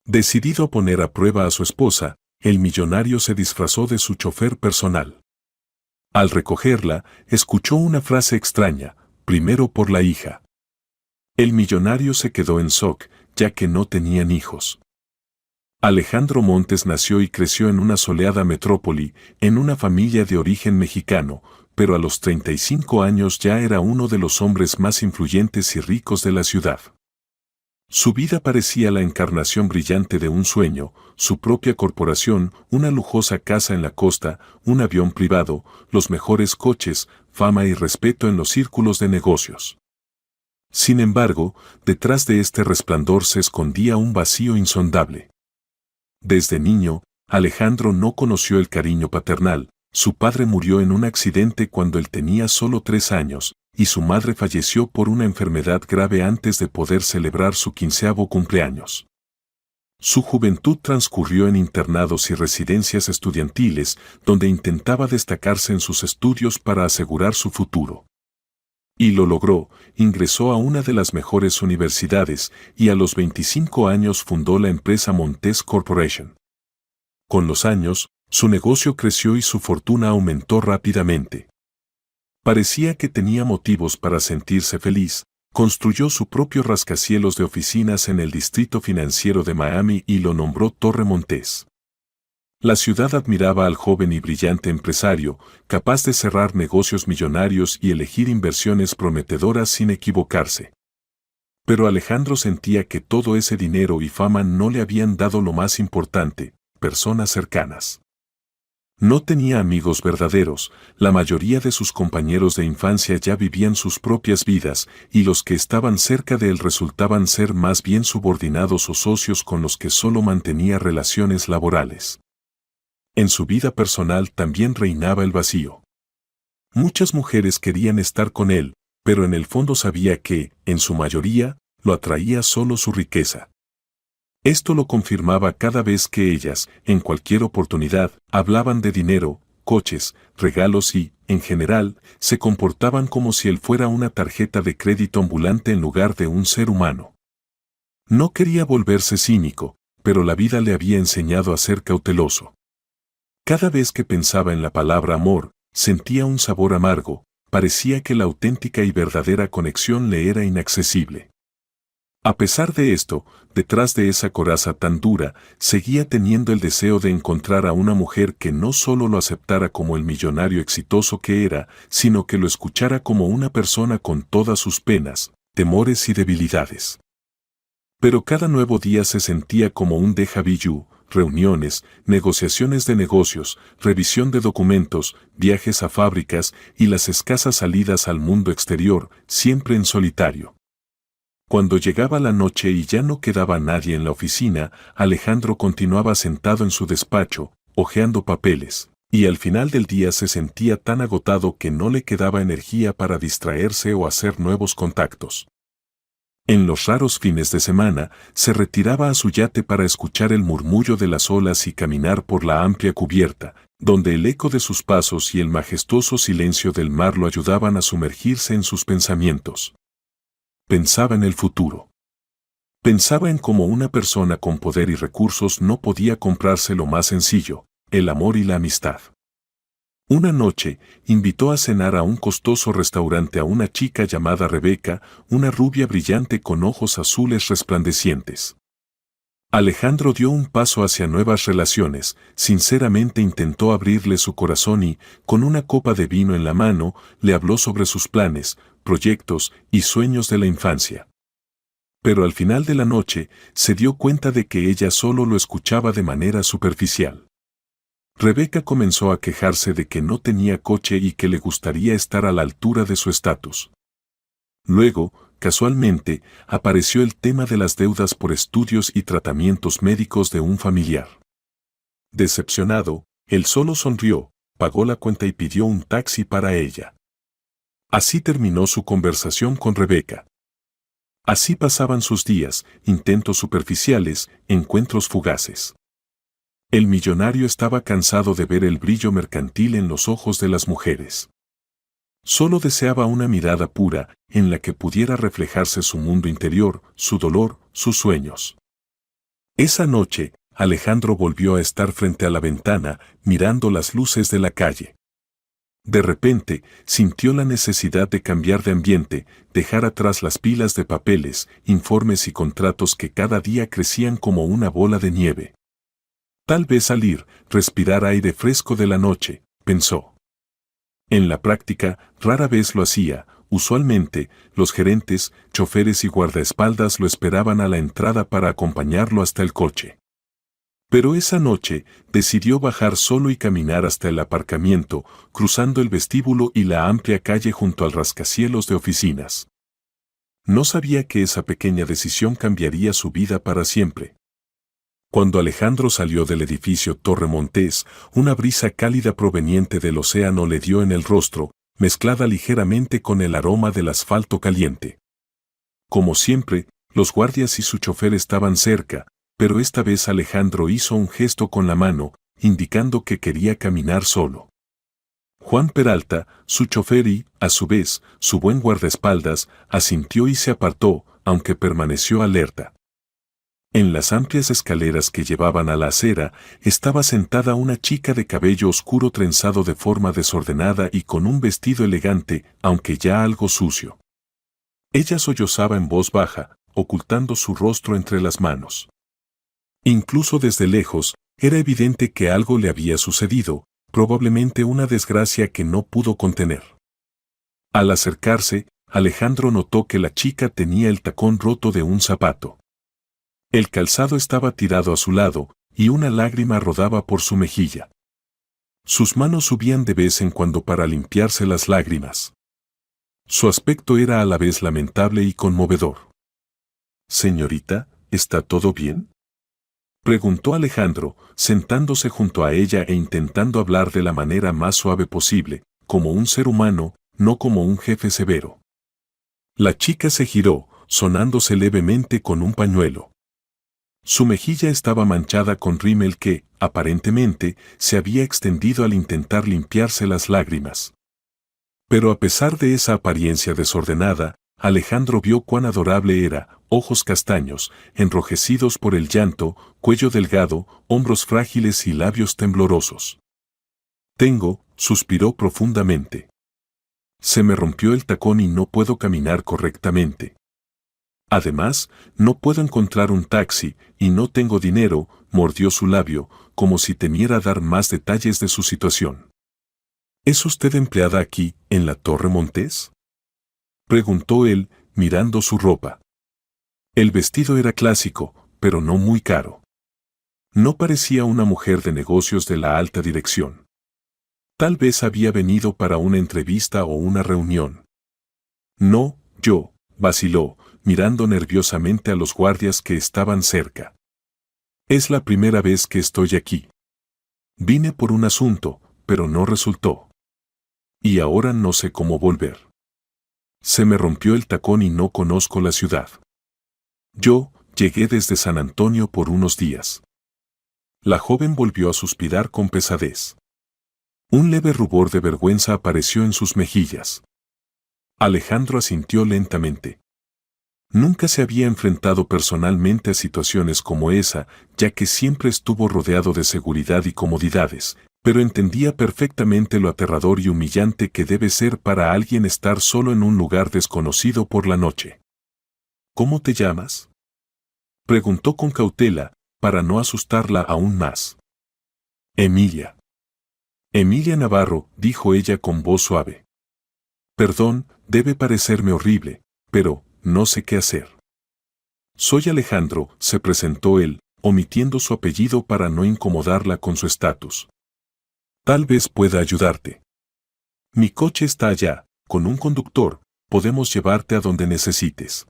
Decidido a poner a prueba a su esposa, el millonario se disfrazó de su chofer personal. Al recogerla, escuchó una frase extraña, primero por la hija. El millonario se quedó en shock, ya que no tenían hijos. Alejandro Montes nació y creció en una soleada metrópoli, en una familia de origen mexicano, pero a los 35 años ya era uno de los hombres más influyentes y ricos de la ciudad. Su vida parecía la encarnación brillante de un sueño, su propia corporación, una lujosa casa en la costa, un avión privado, los mejores coches, fama y respeto en los círculos de negocios. Sin embargo, detrás de este resplandor se escondía un vacío insondable. Desde niño, Alejandro no conoció el cariño paternal. Su padre murió en un accidente cuando él tenía solo 3 años, y su madre falleció por una enfermedad grave antes de poder celebrar su 15º cumpleaños. Su juventud transcurrió en internados y residencias estudiantiles, donde intentaba destacarse en sus estudios para asegurar su futuro. Y lo logró, ingresó a una de las mejores universidades, y a los 25 años fundó la empresa Montes Corporation. Con los años, su negocio creció y su fortuna aumentó rápidamente. Parecía que tenía motivos para sentirse feliz. Construyó su propio rascacielos de oficinas en el distrito financiero de Miami y lo nombró Torre Montes. La ciudad admiraba al joven y brillante empresario, capaz de cerrar negocios millonarios y elegir inversiones prometedoras sin equivocarse. Pero Alejandro sentía que todo ese dinero y fama no le habían dado lo más importante, personas cercanas. No tenía amigos verdaderos, la mayoría de sus compañeros de infancia ya vivían sus propias vidas, y los que estaban cerca de él resultaban ser más bien subordinados o socios con los que solo mantenía relaciones laborales. En su vida personal también reinaba el vacío. Muchas mujeres querían estar con él, pero en el fondo sabía que, en su mayoría, lo atraía solo su riqueza. Esto lo confirmaba cada vez que ellas, en cualquier oportunidad, hablaban de dinero, coches, regalos y, en general, se comportaban como si él fuera una tarjeta de crédito ambulante en lugar de un ser humano. No quería volverse cínico, pero la vida le había enseñado a ser cauteloso. Cada vez que pensaba en la palabra amor, sentía un sabor amargo, parecía que la auténtica y verdadera conexión le era inaccesible. A pesar de esto, detrás de esa coraza tan dura, seguía teniendo el deseo de encontrar a una mujer que no solo lo aceptara como el millonario exitoso que era, sino que lo escuchara como una persona con todas sus penas, temores y debilidades. Pero cada nuevo día se sentía como un déjà vu, reuniones, negociaciones de negocios, revisión de documentos, viajes a fábricas y las escasas salidas al mundo exterior, siempre en solitario. Cuando llegaba la noche y ya no quedaba nadie en la oficina, Alejandro continuaba sentado en su despacho, hojeando papeles, y al final del día se sentía tan agotado que no le quedaba energía para distraerse o hacer nuevos contactos. En los raros fines de semana, se retiraba a su yate para escuchar el murmullo de las olas y caminar por la amplia cubierta, donde el eco de sus pasos y el majestuoso silencio del mar lo ayudaban a sumergirse en sus pensamientos. Pensaba en el futuro. Pensaba en cómo una persona con poder y recursos no podía comprarse lo más sencillo, el amor y la amistad. Una noche, invitó a cenar a un costoso restaurante a una chica llamada Rebeca, una rubia brillante con ojos azules resplandecientes. Alejandro dio un paso hacia nuevas relaciones, sinceramente intentó abrirle su corazón y, con una copa de vino en la mano, le habló sobre sus planes, proyectos y sueños de la infancia. Pero al final de la noche, se dio cuenta de que ella solo lo escuchaba de manera superficial. Rebeca comenzó a quejarse de que no tenía coche y que le gustaría estar a la altura de su estatus. Luego, casualmente, apareció el tema de las deudas por estudios y tratamientos médicos de un familiar. Decepcionado, él solo sonrió, pagó la cuenta y pidió un taxi para ella. Así terminó su conversación con Rebeca. Así pasaban sus días, intentos superficiales, encuentros fugaces. El millonario estaba cansado de ver el brillo mercantil en los ojos de las mujeres. Solo deseaba una mirada pura, en la que pudiera reflejarse su mundo interior, su dolor, sus sueños. Esa noche, Alejandro volvió a estar frente a la ventana, mirando las luces de la calle. De repente, sintió la necesidad de cambiar de ambiente, dejar atrás las pilas de papeles, informes y contratos que cada día crecían como una bola de nieve. Tal vez salir, respirar aire fresco de la noche, pensó. En la práctica, rara vez lo hacía. Usualmente, los gerentes, choferes y guardaespaldas lo esperaban a la entrada para acompañarlo hasta el coche. Pero esa noche, decidió bajar solo y caminar hasta el aparcamiento, cruzando el vestíbulo y la amplia calle junto al rascacielos de oficinas. No sabía que esa pequeña decisión cambiaría su vida para siempre. Cuando Alejandro salió del edificio Torre Montés, una brisa cálida proveniente del océano le dio en el rostro, mezclada ligeramente con el aroma del asfalto caliente. Como siempre, los guardias y su chofer estaban cerca, pero esta vez Alejandro hizo un gesto con la mano, indicando que quería caminar solo. Juan Peralta, su chofer y, a su vez, su buen guardaespaldas, asintió y se apartó, aunque permaneció alerta. En las amplias escaleras que llevaban a la acera, estaba sentada una chica de cabello oscuro trenzado de forma desordenada y con un vestido elegante, aunque ya algo sucio. Ella sollozaba en voz baja, ocultando su rostro entre las manos. Incluso desde lejos, era evidente que algo le había sucedido, probablemente una desgracia que no pudo contener. Al acercarse, Alejandro notó que la chica tenía el tacón roto de un zapato. El calzado estaba tirado a su lado, y una lágrima rodaba por su mejilla. Sus manos subían de vez en cuando para limpiarse las lágrimas. Su aspecto era a la vez lamentable y conmovedor. «Señorita, ¿está todo bien?», preguntó Alejandro, sentándose junto a ella e intentando hablar de la manera más suave posible, como un ser humano, no como un jefe severo. La chica se giró, sonándose levemente con un pañuelo. Su mejilla estaba manchada con rímel que, aparentemente, se había extendido al intentar limpiarse las lágrimas. Pero a pesar de esa apariencia desordenada, Alejandro vio cuán adorable era: ojos castaños, enrojecidos por el llanto, cuello delgado, hombros frágiles y labios temblorosos. Suspiró profundamente. Se me rompió el tacón y no puedo caminar correctamente. Además, no puedo encontrar un taxi, y no tengo dinero, mordió su labio, como si temiera dar más detalles de su situación. ¿Es usted empleada aquí, en la Torre Montés?, preguntó él, mirando su ropa. El vestido era clásico, pero no muy caro. No parecía una mujer de negocios de la alta dirección. Tal vez había venido para una entrevista o una reunión. No, yo, vaciló, mirando nerviosamente a los guardias que estaban cerca. Es la primera vez que estoy aquí. Vine por un asunto, pero no resultó. Y ahora no sé cómo volver. Se me rompió el tacón y no conozco la ciudad. Yo llegué desde San Antonio por unos días. La joven volvió a suspirar con pesadez. Un leve rubor de vergüenza apareció en sus mejillas. Alejandro asintió lentamente. Nunca se había enfrentado personalmente a situaciones como esa, ya que siempre estuvo rodeado de seguridad y comodidades, pero entendía perfectamente lo aterrador y humillante que debe ser para alguien estar solo en un lugar desconocido por la noche. ¿Cómo te llamas?, preguntó con cautela, para no asustarla aún más. Emilia. Emilia Navarro, dijo ella con voz suave. Perdón, debe parecerme horrible, pero no sé qué hacer. Soy Alejandro, se presentó él, omitiendo su apellido para no incomodarla con su estatus. Tal vez pueda ayudarte. Mi coche está allá, con un conductor, podemos llevarte a donde necesites.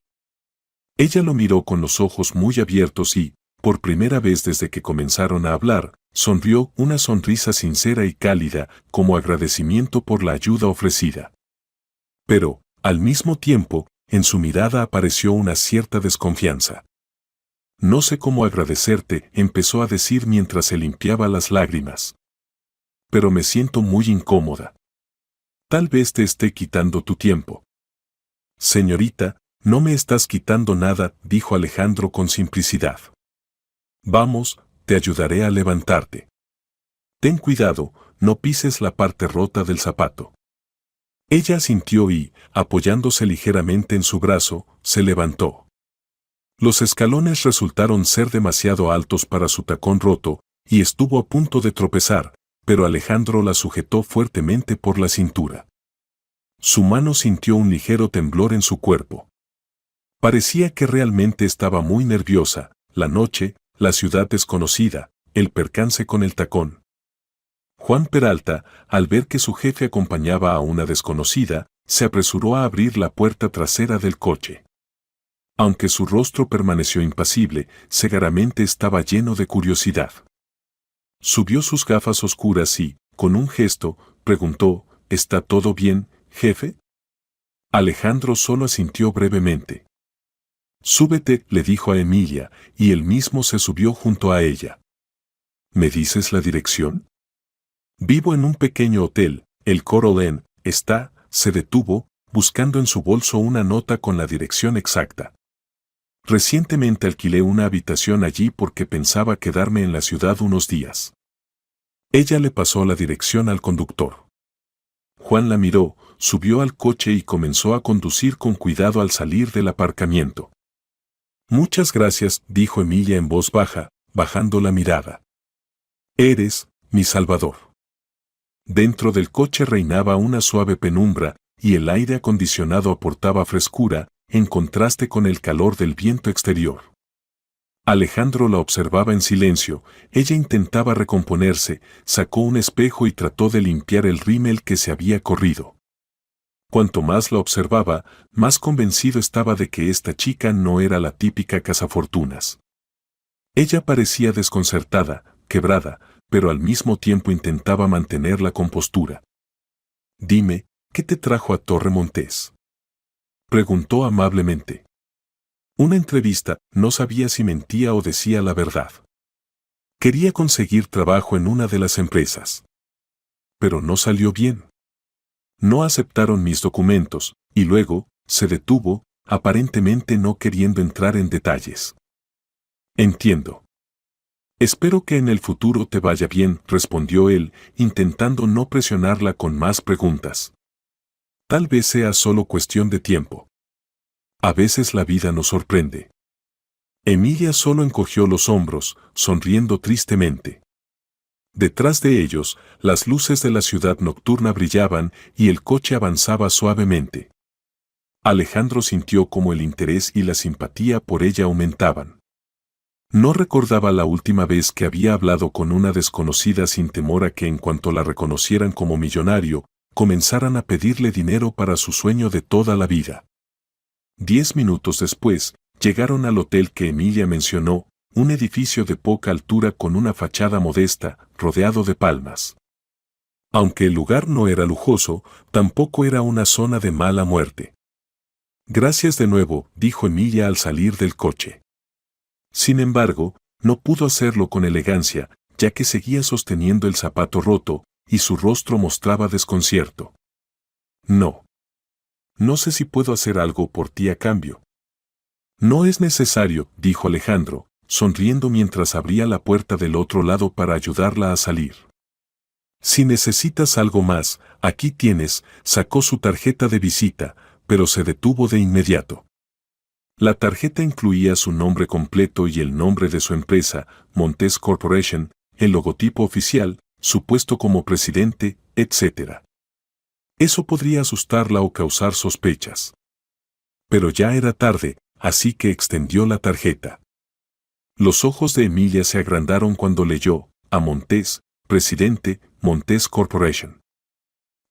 Ella lo miró con los ojos muy abiertos y, por primera vez desde que comenzaron a hablar, sonrió una sonrisa sincera y cálida, como agradecimiento por la ayuda ofrecida. Pero, al mismo tiempo, en su mirada apareció una cierta desconfianza. No sé cómo agradecerte, empezó a decir mientras se limpiaba las lágrimas. Pero me siento muy incómoda. Tal vez te esté quitando tu tiempo. Señorita, no me estás quitando nada, dijo Alejandro con simplicidad. Vamos, te ayudaré a levantarte. Ten cuidado, no pises la parte rota del zapato. Ella asintió y, apoyándose ligeramente en su brazo, se levantó. Los escalones resultaron ser demasiado altos para su tacón roto, y estuvo a punto de tropezar, pero Alejandro la sujetó fuertemente por la cintura. Su mano sintió un ligero temblor en su cuerpo. Parecía que realmente estaba muy nerviosa, la noche, la ciudad desconocida, el percance con el tacón. Juan Peralta, al ver que su jefe acompañaba a una desconocida, se apresuró a abrir la puerta trasera del coche. Aunque su rostro permaneció impasible, seguramente estaba lleno de curiosidad. Subió sus gafas oscuras y, con un gesto, preguntó, ¿está todo bien, jefe? Alejandro solo asintió brevemente. Súbete, le dijo a Emilia, y él mismo se subió junto a ella. ¿Me dices la dirección? Vivo en un pequeño hotel, el Coral Inn, se detuvo, buscando en su bolso una nota con la dirección exacta. Recientemente alquilé una habitación allí porque pensaba quedarme en la ciudad unos días. Ella le pasó la dirección al conductor. Juan la miró, subió al coche y comenzó a conducir con cuidado al salir del aparcamiento. Muchas gracias, dijo Emilia en voz baja, bajando la mirada. Eres mi salvador. Dentro del coche reinaba una suave penumbra, y el aire acondicionado aportaba frescura, en contraste con el calor del viento exterior. Alejandro la observaba en silencio, ella intentaba recomponerse, sacó un espejo y trató de limpiar el rímel que se había corrido. Cuanto más la observaba, más convencido estaba de que esta chica no era la típica cazafortunas. Ella parecía desconcertada, quebrada, pero al mismo tiempo intentaba mantener la compostura. Dime, ¿qué te trajo a Torre Montés? Preguntó amablemente. Una entrevista, no sabía si mentía o decía la verdad. Quería conseguir trabajo en una de las empresas. Pero no salió bien. No aceptaron mis documentos, y luego, se detuvo, aparentemente no queriendo entrar en detalles. Entiendo. Espero que en el futuro te vaya bien, respondió él, intentando no presionarla con más preguntas. Tal vez sea solo cuestión de tiempo. A veces la vida nos sorprende. Emilia solo encogió los hombros, sonriendo tristemente. Detrás de ellos, las luces de la ciudad nocturna brillaban y el coche avanzaba suavemente. Alejandro sintió como el interés y la simpatía por ella aumentaban. No recordaba la última vez que había hablado con una desconocida sin temor a que en cuanto la reconocieran como millonario, comenzaran a pedirle dinero para su sueño de toda la vida. 10 minutos después, llegaron al hotel que Emilia mencionó, un edificio de poca altura con una fachada modesta, rodeado de palmas. Aunque el lugar no era lujoso, tampoco era una zona de mala muerte. Gracias de nuevo, dijo Emilia al salir del coche. Sin embargo, no pudo hacerlo con elegancia, ya que seguía sosteniendo el zapato roto, y su rostro mostraba desconcierto. No. No sé si puedo hacer algo por ti a cambio. No es necesario, dijo Alejandro, sonriendo mientras abría la puerta del otro lado para ayudarla a salir. Si necesitas algo más, aquí tienes, sacó su tarjeta de visita, pero se detuvo de inmediato. La tarjeta incluía su nombre completo y el nombre de su empresa, Montés Corporation, el logotipo oficial, su puesto como presidente, etc. Eso podría asustarla o causar sospechas. Pero ya era tarde, así que extendió la tarjeta. Los ojos de Emilia se agrandaron cuando leyó, a Montés, presidente, Montés Corporation.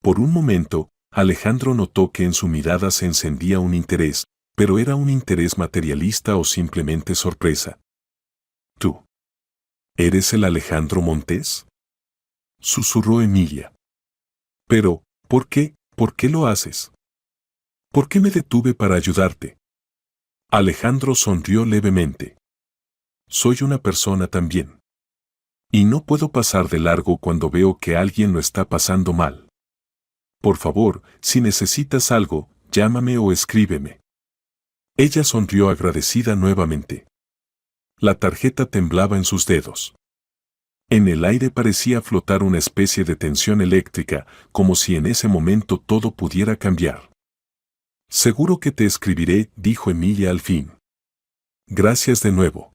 Por un momento, Alejandro notó que en su mirada se encendía un interés, pero ¿era un interés materialista o simplemente sorpresa? ¿Tú eres el Alejandro Montés?, susurró Emilia. Pero, ¿por qué? ¿Por qué lo haces? ¿Por qué me detuve para ayudarte? Alejandro sonrió levemente. Soy una persona también. Y no puedo pasar de largo cuando veo que alguien lo está pasando mal. Por favor, si necesitas algo, llámame o escríbeme. Ella sonrió agradecida nuevamente. La tarjeta temblaba en sus dedos. En el aire parecía flotar una especie de tensión eléctrica, como si en ese momento todo pudiera cambiar. Seguro que te escribiré, dijo Emilia al fin. Gracias de nuevo.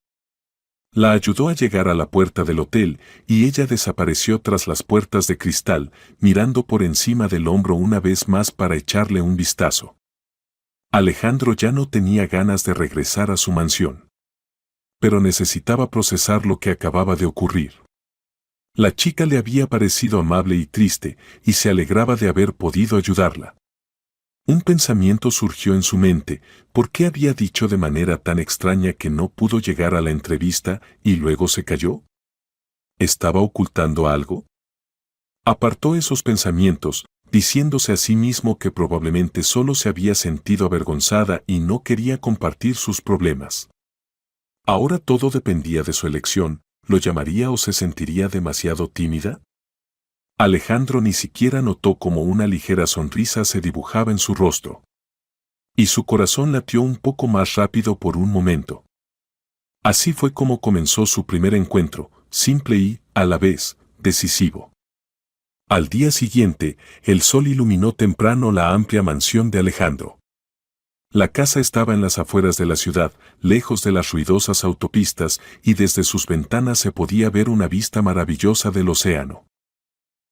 La ayudó a llegar a la puerta del hotel y ella desapareció tras las puertas de cristal, mirando por encima del hombro una vez más para echarle un vistazo. Alejandro ya no tenía ganas de regresar a su mansión. Pero necesitaba procesar lo que acababa de ocurrir. La chica le había parecido amable y triste, y se alegraba de haber podido ayudarla. Un pensamiento surgió en su mente: ¿por qué había dicho de manera tan extraña que no pudo llegar a la entrevista y luego se calló? ¿Estaba ocultando algo? Apartó esos pensamientos, diciéndose a sí mismo que probablemente solo se había sentido avergonzada y no quería compartir sus problemas. Ahora todo dependía de su elección. ¿Lo llamaría o se sentiría demasiado tímida? Alejandro ni siquiera notó cómo una ligera sonrisa se dibujaba en su rostro. Y su corazón latió un poco más rápido por un momento. Así fue como comenzó su primer encuentro, simple y, a la vez, decisivo. Al día siguiente, el sol iluminó temprano la amplia mansión de Alejandro. La casa estaba en las afueras de la ciudad, lejos de las ruidosas autopistas, y desde sus ventanas se podía ver una vista maravillosa del océano.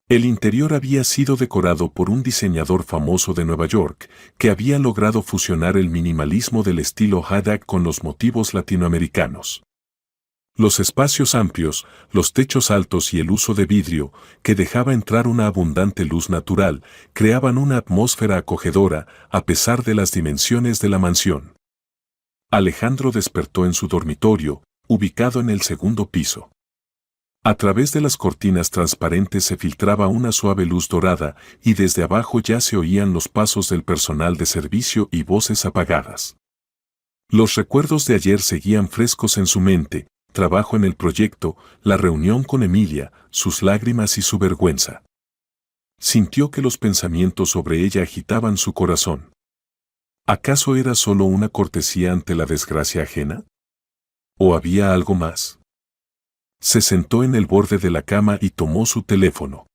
El interior había sido decorado por un diseñador famoso de Nueva York, que había logrado fusionar el minimalismo del estilo Haddad con los motivos latinoamericanos. Los espacios amplios, los techos altos y el uso de vidrio, que dejaba entrar una abundante luz natural, creaban una atmósfera acogedora, a pesar de las dimensiones de la mansión. Alejandro despertó en su dormitorio, ubicado en el segundo piso. A través de las cortinas transparentes se filtraba una suave luz dorada, y desde abajo ya se oían los pasos del personal de servicio y voces apagadas. Los recuerdos de ayer seguían frescos en su mente: trabajo en el proyecto, la reunión con Emilia, sus lágrimas y su vergüenza. Sintió que los pensamientos sobre ella agitaban su corazón. ¿Acaso era solo una cortesía ante la desgracia ajena? ¿O había algo más? Se sentó en el borde de la cama y tomó su teléfono.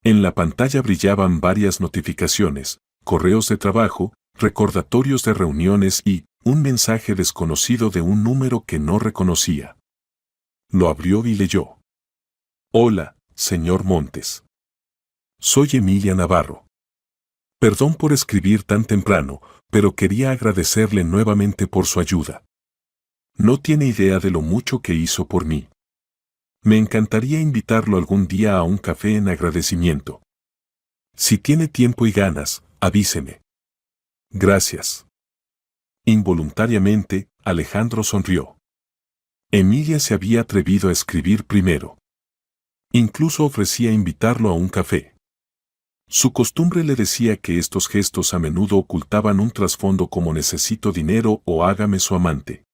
En la pantalla brillaban varias notificaciones: correos de trabajo, recordatorios de reuniones y un mensaje desconocido de un número que no reconocía. Lo abrió y leyó. Hola, señor Montes. Soy Emilia Navarro. Perdón por escribir tan temprano, pero quería agradecerle nuevamente por su ayuda. No tiene idea de lo mucho que hizo por mí. Me encantaría invitarlo algún día a un café en agradecimiento. Si tiene tiempo y ganas, avíseme. Gracias. Involuntariamente, Alejandro sonrió. Emilia se había atrevido a escribir primero. Incluso ofrecía invitarlo a un café. Su costumbre le decía que estos gestos a menudo ocultaban un trasfondo como necesito dinero o hágame su amante.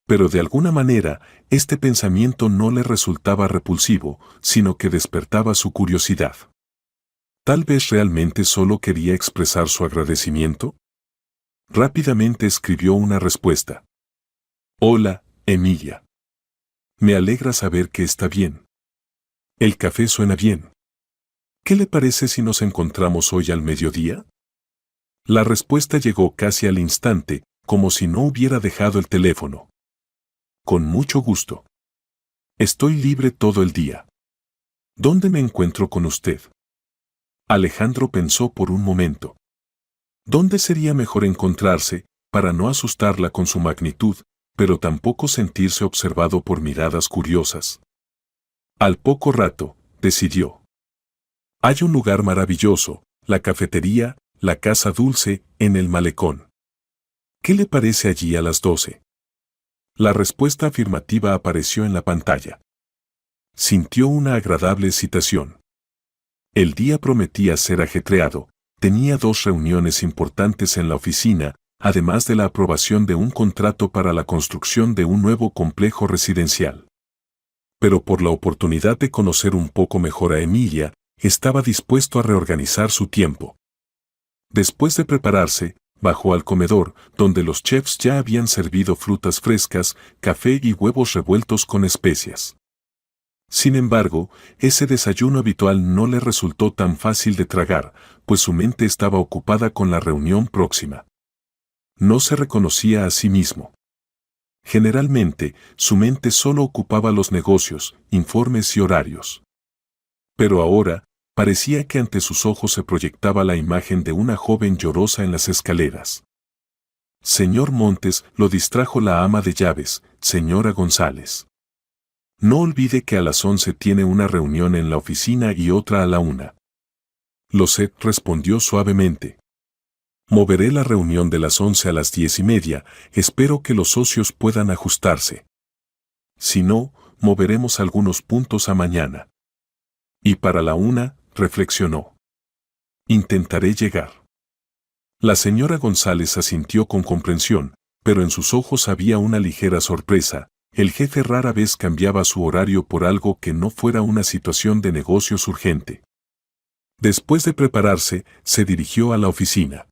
Pero de alguna manera, este pensamiento no le resultaba repulsivo, sino que despertaba su curiosidad. ¿Tal vez realmente solo quería expresar su agradecimiento? Rápidamente escribió una respuesta. Hola, Emilia. Me alegra saber que está bien. El café suena bien. ¿Qué le parece si nos encontramos hoy al mediodía? La respuesta llegó casi al instante, como si no hubiera dejado el teléfono. Con mucho gusto. Estoy libre todo el día. ¿Dónde me encuentro con usted? Alejandro pensó por un momento. ¿Dónde sería mejor encontrarse, para no asustarla con su magnitud, pero tampoco sentirse observado por miradas curiosas? Al poco rato, decidió. Hay un lugar maravilloso, la cafetería, la casa dulce, en el malecón. ¿Qué le parece allí a las 12? La respuesta afirmativa apareció en la pantalla. Sintió una agradable excitación. El día prometía ser ajetreado. Tenía 2 reuniones importantes en la oficina, además de la aprobación de un contrato para la construcción de un nuevo complejo residencial. Pero por la oportunidad de conocer un poco mejor a Emilia, estaba dispuesto a reorganizar su tiempo. Después de prepararse, bajó al comedor, donde los chefs ya habían servido frutas frescas, café y huevos revueltos con especias. Sin embargo, ese desayuno habitual no le resultó tan fácil de tragar, pues su mente estaba ocupada con la reunión próxima. No se reconocía a sí mismo. Generalmente, su mente solo ocupaba los negocios, informes y horarios. Pero ahora, parecía que ante sus ojos se proyectaba la imagen de una joven llorosa en las escaleras. Señor Montes, lo distrajo la ama de llaves, señora González. No olvide que a las 11 tiene una reunión en la oficina y otra a la 1. Lo sé, respondió suavemente. Moveré la reunión de las 11 a las 10:30, espero que los socios puedan ajustarse. Si no, moveremos algunos puntos a mañana. Y para la 1, reflexionó. Intentaré llegar. La señora González asintió con comprensión, pero en sus ojos había una ligera sorpresa. El jefe rara vez cambiaba su horario por algo que no fuera una situación de negocios urgente. Después de prepararse, se dirigió a la oficina.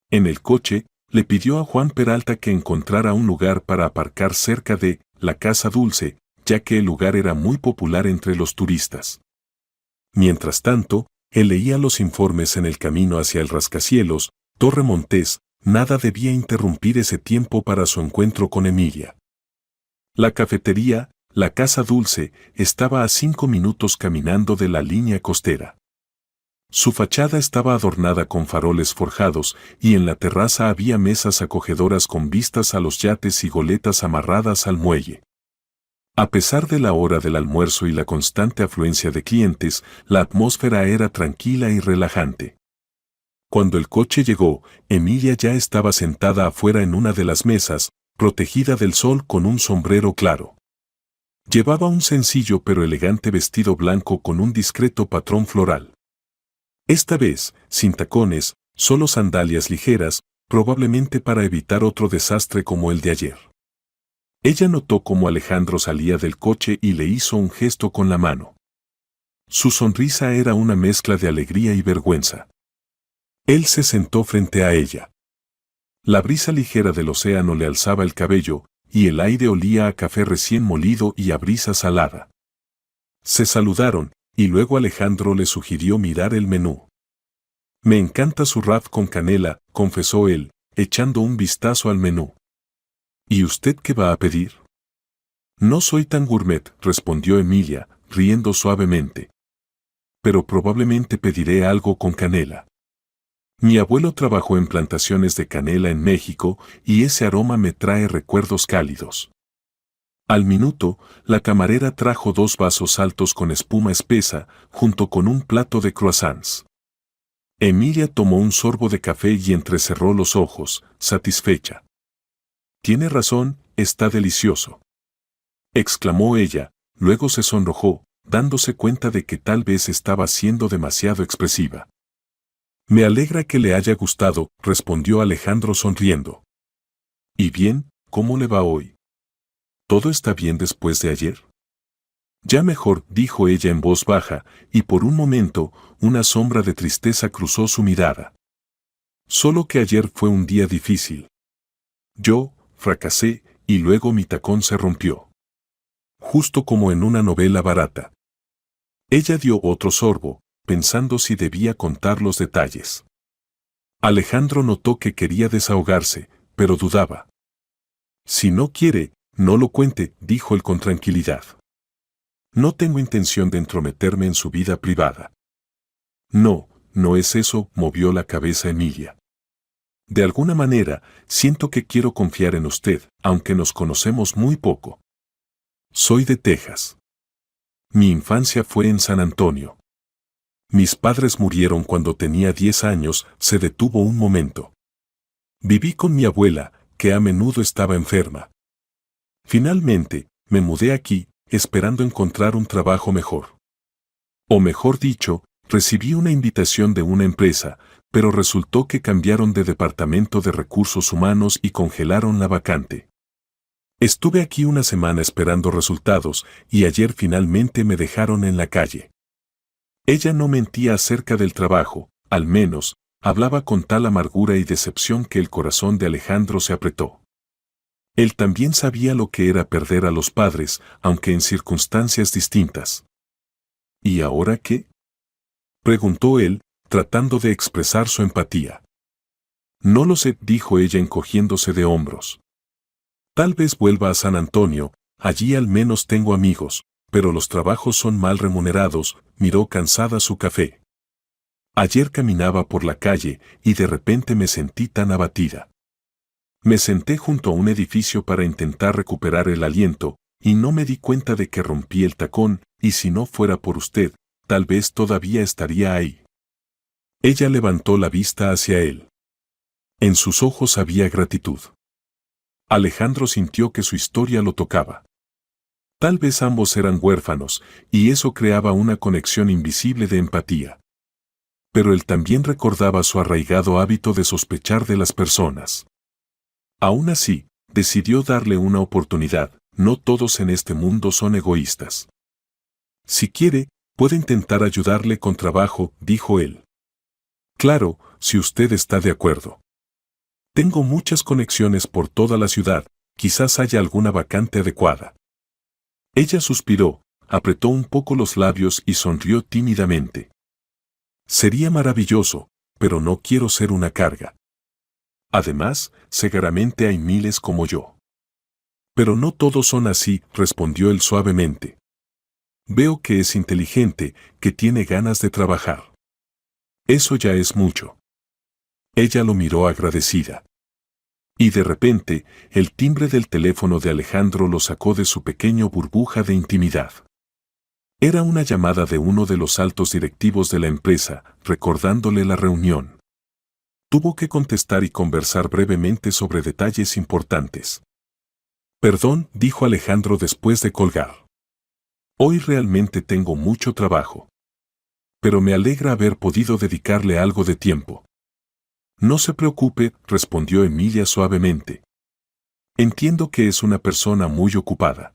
En el coche, le pidió a Juan Peralta que encontrara un lugar para aparcar cerca de la Casa Dulce, ya que el lugar era muy popular entre los turistas. Mientras tanto, él leía los informes en el camino hacia el rascacielos, Torre Montés. Nada debía interrumpir ese tiempo para su encuentro con Emilia. La cafetería, la Casa Dulce, estaba a 5 minutos caminando de la línea costera. Su fachada estaba adornada con faroles forjados y en la terraza había mesas acogedoras con vistas a los yates y goletas amarradas al muelle. A pesar de la hora del almuerzo y la constante afluencia de clientes, la atmósfera era tranquila y relajante. Cuando el coche llegó, Emilia ya estaba sentada afuera en una de las mesas, protegida del sol con un sombrero claro. Llevaba un sencillo pero elegante vestido blanco con un discreto patrón floral. Esta vez, sin tacones, solo sandalias ligeras, probablemente para evitar otro desastre como el de ayer. Ella notó cómo Alejandro salía del coche y le hizo un gesto con la mano. Su sonrisa era una mezcla de alegría y vergüenza. Él se sentó frente a ella. La brisa ligera del océano le alzaba el cabello, y el aire olía a café recién molido y a brisa salada. Se saludaron, y luego Alejandro le sugirió mirar el menú. Me encanta su wrap con canela, confesó él, echando un vistazo al menú. ¿Y usted qué va a pedir? No soy tan gourmet, respondió Emilia, riendo suavemente. Pero probablemente pediré algo con canela. Mi abuelo trabajó en plantaciones de canela en México y ese aroma me trae recuerdos cálidos. Al minuto, la camarera trajo 2 vasos altos con espuma espesa, junto con un plato de croissants. Emilia tomó un sorbo de café y entrecerró los ojos, satisfecha. Tiene razón, está delicioso. Exclamó ella, luego se sonrojó, dándose cuenta de que tal vez estaba siendo demasiado expresiva. Me alegra que le haya gustado, respondió Alejandro sonriendo. ¿Y bien, cómo le va hoy? ¿Todo está bien después de ayer? Ya mejor, dijo ella en voz baja, y por un momento, una sombra de tristeza cruzó su mirada. Solo que ayer fue un día difícil. Yo, fracasé, y luego mi tacón se rompió. Justo como en una novela barata. Ella dio otro sorbo, pensando si debía contar los detalles. Alejandro notó que quería desahogarse, pero dudaba. Si no quiere, no lo cuente, dijo él con tranquilidad. No tengo intención de entrometerme en su vida privada. No, no es eso, movió la cabeza Emilia. De alguna manera, siento que quiero confiar en usted, aunque nos conocemos muy poco. Soy de Texas. Mi infancia fue en San Antonio. Mis padres murieron cuando tenía 10 años, se detuvo un momento. Viví con mi abuela, que a menudo estaba enferma. Finalmente, me mudé aquí, esperando encontrar un trabajo mejor. O mejor dicho, recibí una invitación de una empresa, pero resultó que cambiaron de departamento de recursos humanos y congelaron la vacante. Estuve aquí una semana esperando resultados, y ayer finalmente me dejaron en la calle. Ella no mentía acerca del trabajo, al menos, Hablaba con tal amargura y decepción que el corazón de Alejandro se apretó. Él también sabía lo que era perder a los padres, aunque en circunstancias distintas. ¿Y ahora qué?, preguntó él, tratando de expresar su empatía. No lo sé, dijo ella encogiéndose de hombros. Tal vez vuelva a San Antonio, allí al menos tengo amigos, pero los trabajos son mal remunerados, miró cansada su café. Ayer caminaba por la calle y de repente me sentí tan abatida. Me senté junto a un edificio para intentar recuperar el aliento, y no me di cuenta de que rompí el tacón, y si no fuera por usted, tal vez todavía estaría ahí. Ella levantó la vista hacia él. En sus ojos había gratitud. Alejandro sintió que su historia lo tocaba. Tal vez ambos eran huérfanos, y eso creaba una conexión invisible de empatía. Pero él también recordaba su arraigado hábito de sospechar de las personas. Aún así, decidió darle una oportunidad. No todos en este mundo son egoístas. Si quiere, puede intentar ayudarle con trabajo, dijo él. Claro, si usted está de acuerdo. Tengo muchas conexiones por toda la ciudad, quizás haya alguna vacante adecuada. Ella suspiró, apretó un poco los labios y sonrió tímidamente. Sería maravilloso, pero no quiero ser una carga. Además, seguramente hay miles como yo. Pero no todos son así, respondió él suavemente. Veo que es inteligente, que tiene ganas de trabajar. Eso ya es mucho. Ella lo miró agradecida. Y de repente, el timbre del teléfono de Alejandro lo sacó de su pequeño burbuja de intimidad. Era una llamada de uno de los altos directivos de la empresa, recordándole la reunión. Tuvo que contestar y conversar brevemente sobre detalles importantes. Perdón, dijo Alejandro después de colgar. Hoy realmente tengo mucho trabajo. Pero me alegra haber podido dedicarle algo de tiempo. No se preocupe, respondió Emilia suavemente. Entiendo que es una persona muy ocupada.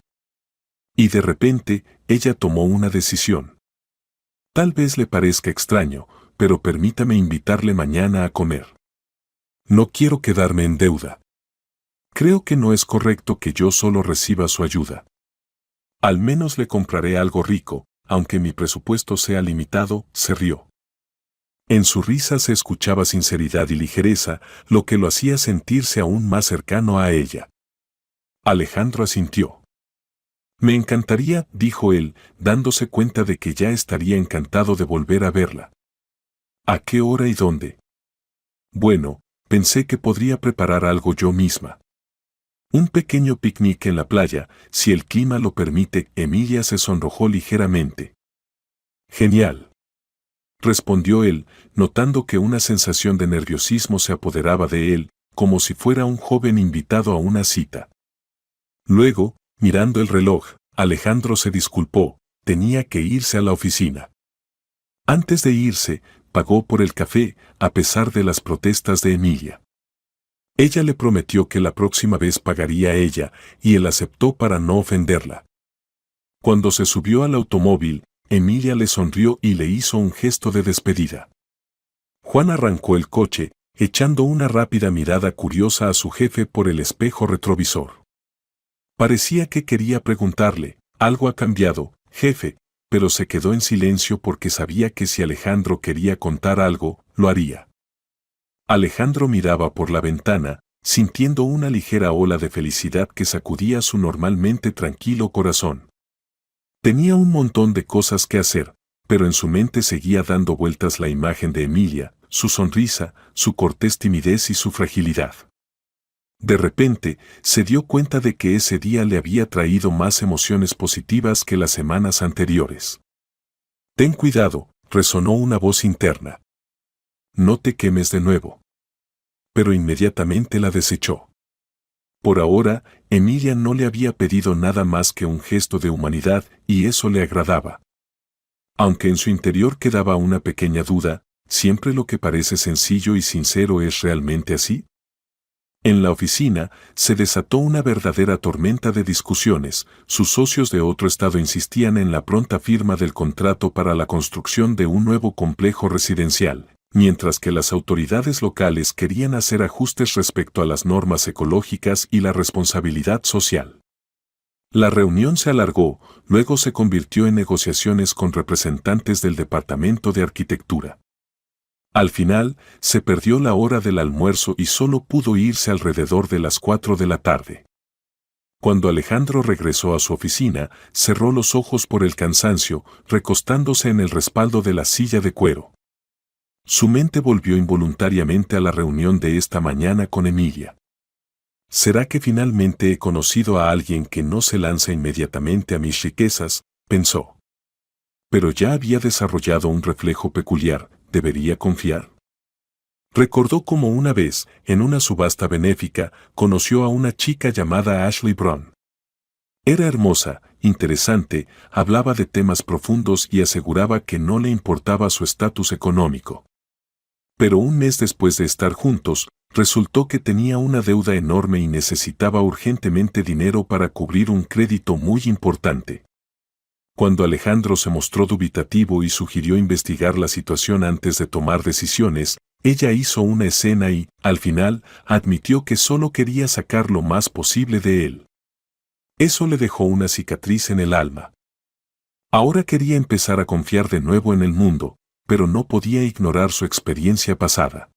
Y de repente, ella tomó una decisión. Tal vez le parezca extraño, pero permítame invitarle mañana a comer. No quiero quedarme en deuda. Creo que no es correcto que yo solo reciba su ayuda. Al menos le compraré algo rico, aunque mi presupuesto sea limitado, se rió. En su risa se escuchaba sinceridad y ligereza, lo que lo hacía sentirse aún más cercano a ella. Alejandro asintió. Me encantaría, dijo él, dándose cuenta de que ya estaría encantado de volver a verla. ¿A qué hora y dónde? Bueno, pensé que podría preparar algo yo misma. Un pequeño picnic en la playa, si el clima lo permite. Emilia se sonrojó ligeramente. Genial, respondió él, notando que una sensación de nerviosismo se apoderaba de él, como si fuera un joven invitado a una cita. Luego, mirando el reloj, Alejandro se disculpó, tenía que irse a la oficina. Antes de irse, pagó por el café, a pesar de las protestas de Emilia. Ella le prometió que la próxima vez pagaría ella, y él aceptó para no ofenderla. Cuando se subió al automóvil, Emilia le sonrió y le hizo un gesto de despedida. Juan arrancó el coche, echando una rápida mirada curiosa a su jefe por el espejo retrovisor. Parecía que quería preguntarle, algo ha cambiado, jefe, pero se quedó en silencio porque sabía que si Alejandro quería contar algo, lo haría. Alejandro miraba por la ventana, sintiendo una ligera ola de felicidad que sacudía su normalmente tranquilo corazón. Tenía un montón de cosas que hacer, pero en su mente seguía dando vueltas la imagen de Emilia, su sonrisa, su cortés timidez y su fragilidad. De repente, se dio cuenta de que ese día le había traído más emociones positivas que las semanas anteriores. Ten cuidado, resonó una voz interna. No te quemes de nuevo. Pero inmediatamente la desechó. Por ahora, Emilia no le había pedido nada más que un gesto de humanidad, y eso le agradaba. Aunque en su interior quedaba una pequeña duda, ¿siempre lo que parece sencillo y sincero es realmente así? En la oficina, se desató una verdadera tormenta de discusiones. Sus socios de otro estado insistían en la pronta firma del contrato para la construcción de un nuevo complejo residencial, mientras que las autoridades locales querían hacer ajustes respecto a las normas ecológicas y la responsabilidad social. La reunión se alargó, luego se convirtió en negociaciones con representantes del Departamento de Arquitectura. Al final, se perdió la hora del almuerzo y solo pudo irse alrededor de las 4 de la tarde. Cuando Alejandro regresó a su oficina, cerró los ojos por el cansancio, recostándose en el respaldo de la silla de cuero. Su mente volvió involuntariamente a la reunión de esta mañana con Emilia. ¿Será que finalmente he conocido a alguien que no se lanza inmediatamente a mis riquezas?, pensó. Pero ya había desarrollado un reflejo peculiar, ¿debería confiar? Recordó cómo una vez, en una subasta benéfica, conoció a una chica llamada Ashley Brown. Era hermosa, interesante, hablaba de temas profundos y aseguraba que no le importaba su estatus económico. Pero un mes después de estar juntos, resultó que tenía una deuda enorme y necesitaba urgentemente dinero para cubrir un crédito muy importante. Cuando Alejandro se mostró dubitativo y sugirió investigar la situación antes de tomar decisiones, ella hizo una escena y, al final, admitió que solo quería sacar lo más posible de él. Eso le dejó una cicatriz en el alma. Ahora quería empezar a confiar de nuevo en el mundo, pero no podía ignorar su experiencia pasada.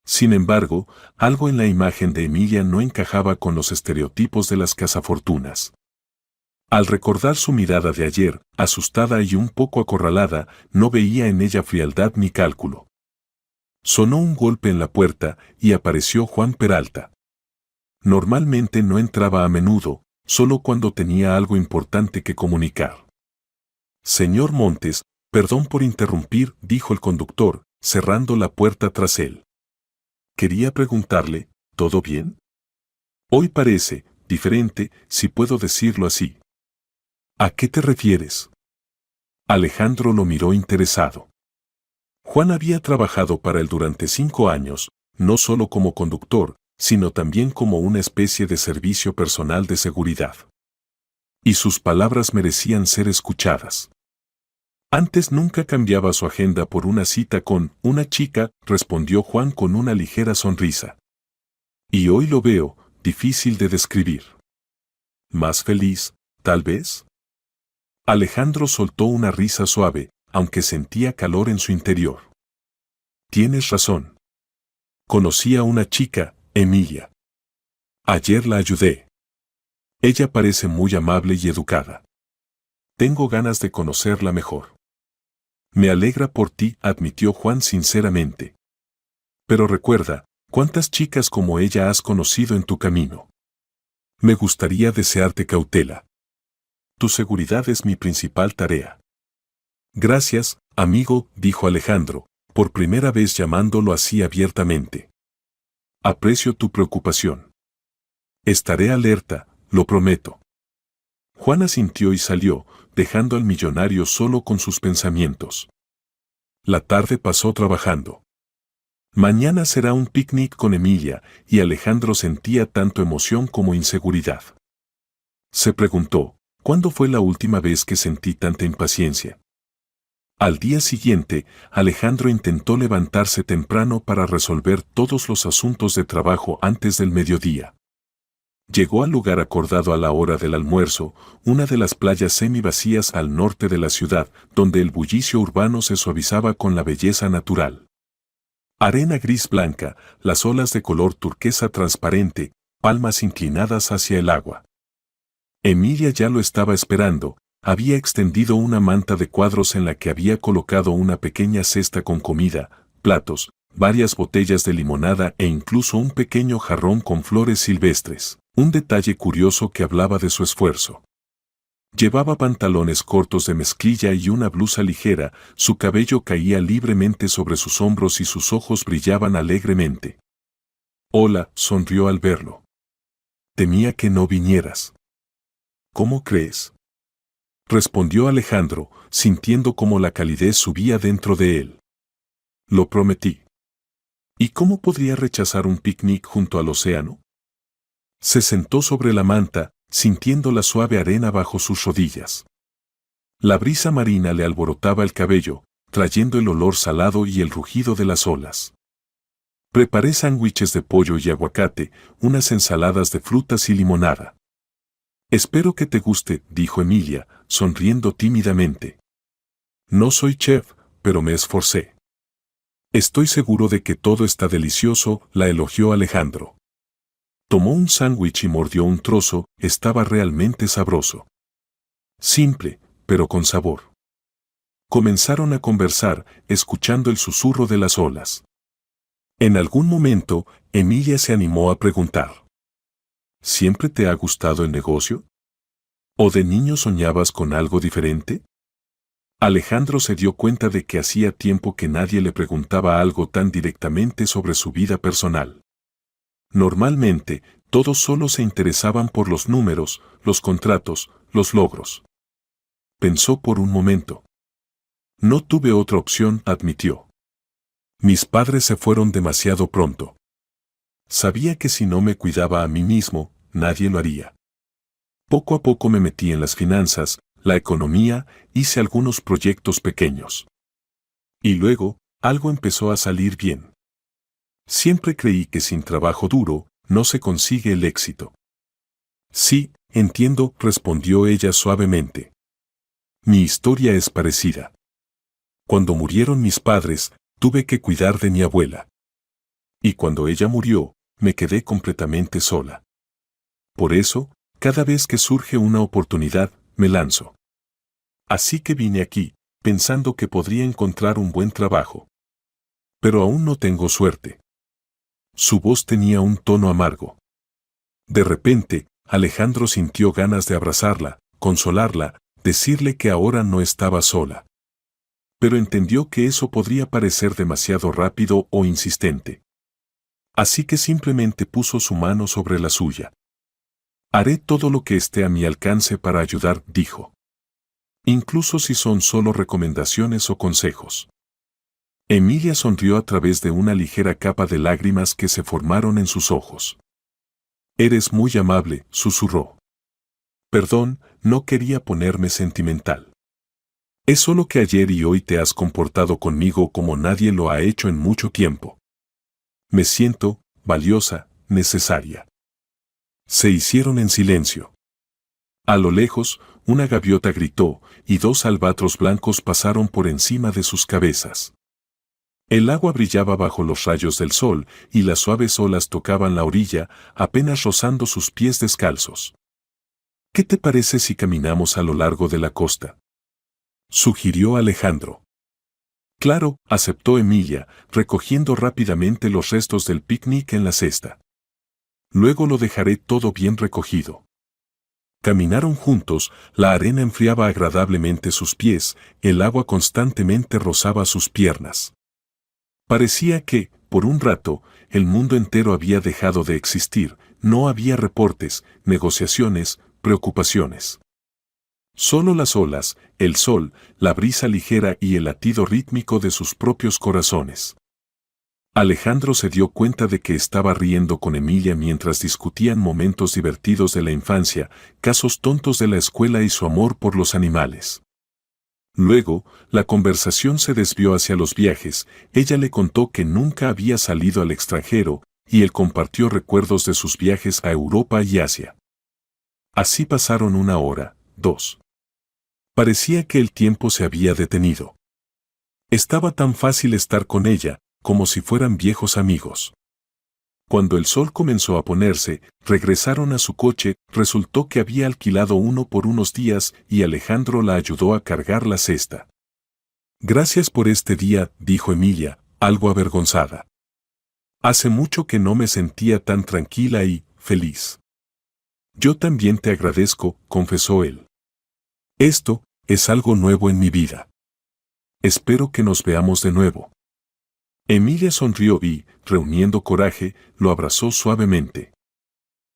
Sin embargo, algo en la imagen de Emilia no encajaba con los estereotipos de las cazafortunas. Al recordar su mirada de ayer, asustada y un poco acorralada, no veía en ella frialdad ni cálculo. Sonó un golpe en la puerta y apareció Juan Peralta. Normalmente no entraba a menudo, solo cuando tenía algo importante que comunicar. Señor Montes, perdón por interrumpir, dijo el conductor, cerrando la puerta tras él. Quería preguntarle, ¿todo bien? Hoy parece diferente, si puedo decirlo así. ¿A qué te refieres? Alejandro lo miró interesado. Juan había trabajado para él durante 5 años, no solo como conductor, sino también como una especie de servicio personal de seguridad. Y sus palabras merecían ser escuchadas. Antes nunca cambiaba su agenda por una cita con una chica, respondió Juan con una ligera sonrisa. Y hoy lo veo, difícil de describir. ¿Más feliz, tal vez? Alejandro soltó una risa suave, aunque sentía calor en su interior. Tienes razón. Conocí a una chica, Emilia. Ayer la ayudé. Ella parece muy amable y educada. Tengo ganas de conocerla mejor. Me alegra por ti, admitió Juan sinceramente. Pero recuerda, ¿cuántas chicas como ella has conocido en tu camino? Me gustaría desearte cautela. Tu seguridad es mi principal tarea. Gracias, amigo, dijo Alejandro, por primera vez llamándolo así abiertamente. Aprecio tu preocupación. Estaré alerta, lo prometo. Juan asintió y salió, dejando al millonario solo con sus pensamientos. La tarde pasó trabajando. Mañana será un picnic con Emilia, y Alejandro sentía tanto emoción como inseguridad. Se preguntó, ¿cuándo fue la última vez que sentí tanta impaciencia? Al día siguiente, Alejandro intentó levantarse temprano para resolver todos los asuntos de trabajo antes del mediodía. Llegó al lugar acordado a la hora del almuerzo, una de las playas semivacías al norte de la ciudad, donde el bullicio urbano se suavizaba con la belleza natural. Arena gris blanca, las olas de color turquesa transparente, palmas inclinadas hacia el agua. Emilia ya lo estaba esperando, había extendido una manta de cuadros en la que había colocado una pequeña cesta con comida, platos, varias botellas de limonada e incluso un pequeño jarrón con flores silvestres, un detalle curioso que hablaba de su esfuerzo. Llevaba pantalones cortos de mezclilla y una blusa ligera, su cabello caía libremente sobre sus hombros y sus ojos brillaban alegremente. Hola, sonrió al verlo. Temía que no vinieras. ¿Cómo crees? Respondió Alejandro, sintiendo cómo la calidez subía dentro de él. Lo prometí. ¿Y cómo podría rechazar un picnic junto al océano? Se sentó sobre la manta, sintiendo la suave arena bajo sus rodillas. La brisa marina le alborotaba el cabello, trayendo el olor salado y el rugido de las olas. Preparé sándwiches de pollo y aguacate, unas ensaladas de frutas y limonada. Espero que te guste, dijo Emilia, sonriendo tímidamente. No soy chef, pero me esforcé. Estoy seguro de que todo está delicioso, la elogió Alejandro. Tomó un sándwich y mordió un trozo, estaba realmente sabroso. Simple, pero con sabor. Comenzaron a conversar, escuchando el susurro de las olas. En algún momento, Emilia se animó a preguntar. ¿Siempre te ha gustado el negocio? ¿O de niño soñabas con algo diferente? Alejandro se dio cuenta de que hacía tiempo que nadie le preguntaba algo tan directamente sobre su vida personal. Normalmente, todos solo se interesaban por los números, los contratos, los logros. Pensó por un momento. No tuve otra opción, admitió. Mis padres se fueron demasiado pronto. Sabía que si no me cuidaba a mí mismo, nadie lo haría. Poco a poco me metí en las finanzas, la economía, hice algunos proyectos pequeños. Y luego, algo empezó a salir bien. Siempre creí que sin trabajo duro, no se consigue el éxito. Sí, entiendo, respondió ella suavemente. Mi historia es parecida. Cuando murieron mis padres, tuve que cuidar de mi abuela. Y cuando ella murió, me quedé completamente sola. Por eso, cada vez que surge una oportunidad, me lanzo. Así que vine aquí, pensando que podría encontrar un buen trabajo. Pero aún no tengo suerte. Su voz tenía un tono amargo. De repente, Alejandro sintió ganas de abrazarla, consolarla, decirle que ahora no estaba sola. Pero entendió que eso podría parecer demasiado rápido o insistente. Así que simplemente puso su mano sobre la suya. Haré todo lo que esté a mi alcance para ayudar, dijo. Incluso si son solo recomendaciones o consejos. Emilia sonrió a través de una ligera capa de lágrimas que se formaron en sus ojos. Eres muy amable, susurró. Perdón, no quería ponerme sentimental. Es solo que ayer y hoy te has comportado conmigo como nadie lo ha hecho en mucho tiempo. Me siento valiosa, necesaria. Se hicieron en silencio. A lo lejos, una gaviota gritó, y dos albatros blancos pasaron por encima de sus cabezas. El agua brillaba bajo los rayos del sol, y las suaves olas tocaban la orilla, apenas rozando sus pies descalzos. ¿Qué te parece si caminamos a lo largo de la costa?, sugirió Alejandro. Claro, aceptó Emilia, recogiendo rápidamente los restos del picnic en la cesta. Luego lo dejaré todo bien recogido. Caminaron juntos, la arena enfriaba agradablemente sus pies, el agua constantemente rozaba sus piernas. Parecía que, por un rato, el mundo entero había dejado de existir, no había reportes, negociaciones, preocupaciones. Solo las olas, el sol, la brisa ligera y el latido rítmico de sus propios corazones. Alejandro se dio cuenta de que estaba riendo con Emilia mientras discutían momentos divertidos de la infancia, casos tontos de la escuela y su amor por los animales. Luego, la conversación se desvió hacia los viajes, ella le contó que nunca había salido al extranjero, y él compartió recuerdos de sus viajes a Europa y Asia. Así pasaron 1 hora, 2. Parecía que el tiempo se había detenido. Estaba tan fácil estar con ella, como si fueran viejos amigos. Cuando el sol comenzó a ponerse, regresaron a su coche, resultó que había alquilado uno por unos días y Alejandro la ayudó a cargar la cesta. Gracias por este día, dijo Emilia, algo avergonzada. Hace mucho que no me sentía tan tranquila y feliz. Yo también te agradezco, confesó él. Esto es algo nuevo en mi vida. Espero que nos veamos de nuevo. Emilia sonrió y, reuniendo coraje, lo abrazó suavemente.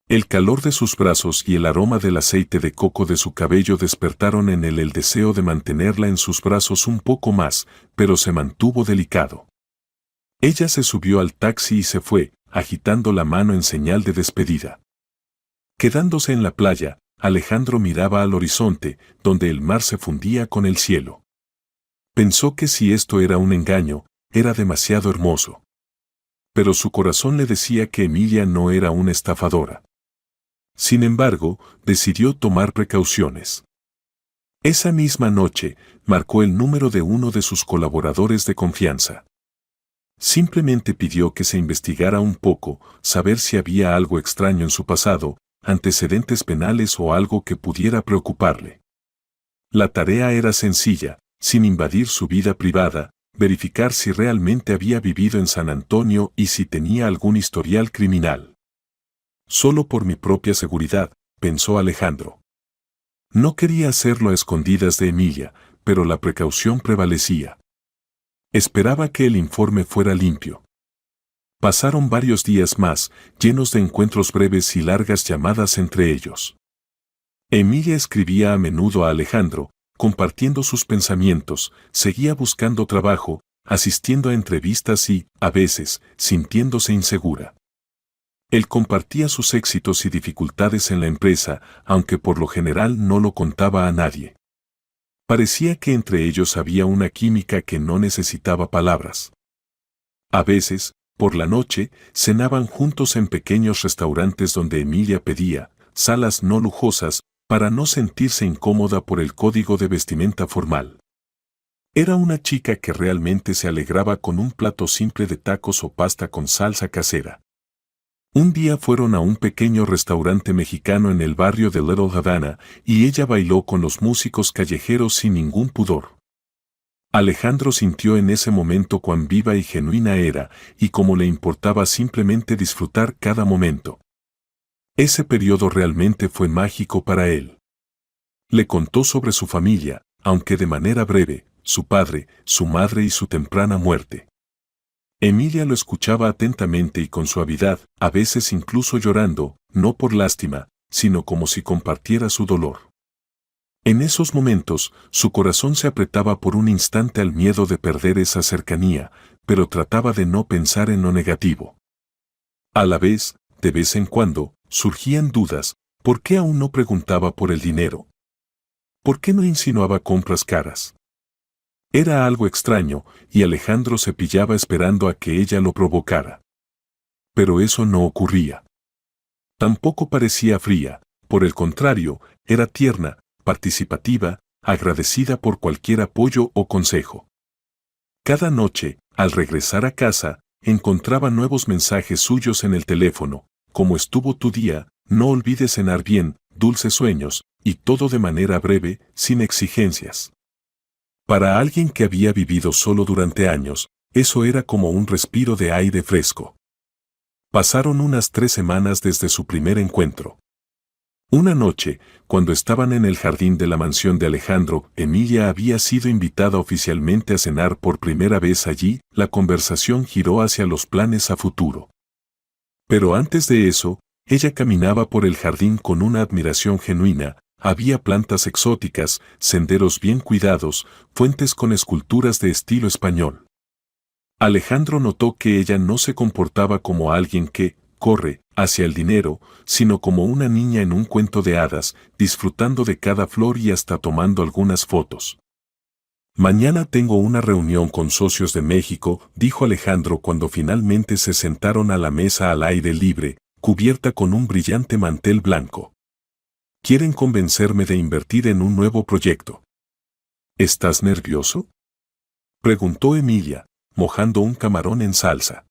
El calor de sus brazos y el aroma del aceite de coco de su cabello despertaron en él el deseo de mantenerla en sus brazos un poco más, pero se mantuvo delicado. Ella se subió al taxi y se fue, agitando la mano en señal de despedida. Quedándose en la playa, Alejandro miraba al horizonte, donde el mar se fundía con el cielo. Pensó que si esto era un engaño, era demasiado hermoso. Pero su corazón le decía que Emilia no era una estafadora. Sin embargo, decidió tomar precauciones. Esa misma noche, marcó el número de uno de sus colaboradores de confianza. Simplemente pidió que se investigara un poco, saber si había algo extraño en su pasado, antecedentes penales o algo que pudiera preocuparle. La tarea era sencilla, sin invadir su vida privada, verificar si realmente había vivido en San Antonio y si tenía algún historial criminal. Solo por mi propia seguridad, pensó Alejandro. No quería hacerlo a escondidas de Emilia, pero la precaución prevalecía. Esperaba que el informe fuera limpio. Pasaron varios días más, llenos de encuentros breves y largas llamadas entre ellos. Emilia escribía a menudo a Alejandro, compartiendo sus pensamientos, seguía buscando trabajo, asistiendo a entrevistas y, a veces, sintiéndose insegura. Él compartía sus éxitos y dificultades en la empresa, aunque por lo general no lo contaba a nadie. Parecía que entre ellos había una química que no necesitaba palabras. A veces, por la noche, cenaban juntos en pequeños restaurantes donde Emilia pedía, salas no lujosas, para no sentirse incómoda por el código de vestimenta formal. Era una chica que realmente se alegraba con un plato simple de tacos o pasta con salsa casera. Un día fueron a un pequeño restaurante mexicano en el barrio de Little Havana y ella bailó con los músicos callejeros sin ningún pudor. Alejandro sintió en ese momento cuán viva y genuina era y cómo le importaba simplemente disfrutar cada momento. Ese periodo realmente fue mágico para él. Le contó sobre su familia, aunque de manera breve, su padre, su madre y su temprana muerte. Emilia lo escuchaba atentamente y con suavidad, a veces incluso llorando, no por lástima, sino como si compartiera su dolor. En esos momentos, su corazón se apretaba por un instante al miedo de perder esa cercanía, pero trataba de no pensar en lo negativo. A la vez, de vez en cuando, surgían dudas. ¿Por qué aún no preguntaba por el dinero? ¿Por qué no insinuaba compras caras? Era algo extraño, y Alejandro se pillaba esperando a que ella lo provocara. Pero eso no ocurría. Tampoco parecía fría, por el contrario, era tierna, participativa, agradecida por cualquier apoyo o consejo. Cada noche, al regresar a casa, encontraba nuevos mensajes suyos en el teléfono: ¿cómo estuvo tu día? No olvides cenar bien, dulces sueños, y todo de manera breve, sin exigencias. Para alguien que había vivido solo durante años, eso era como un respiro de aire fresco. Pasaron unas 3 semanas desde su primer encuentro. Una noche, cuando estaban en el jardín de la mansión de Alejandro, Emilia había sido invitada oficialmente a cenar por primera vez allí. La conversación giró hacia los planes a futuro. Pero antes de eso, ella caminaba por el jardín con una admiración genuina. Había plantas exóticas, senderos bien cuidados, fuentes con esculturas de estilo español. Alejandro notó que ella no se comportaba como alguien que corre hacia el dinero, sino como una niña en un cuento de hadas, disfrutando de cada flor y hasta tomando algunas fotos. Mañana tengo una reunión con socios de México, dijo Alejandro cuando finalmente se sentaron a la mesa al aire libre, cubierta con un brillante mantel blanco. Quieren convencerme de invertir en un nuevo proyecto. ¿Estás nervioso?, preguntó Emilia, mojando un camarón en salsa.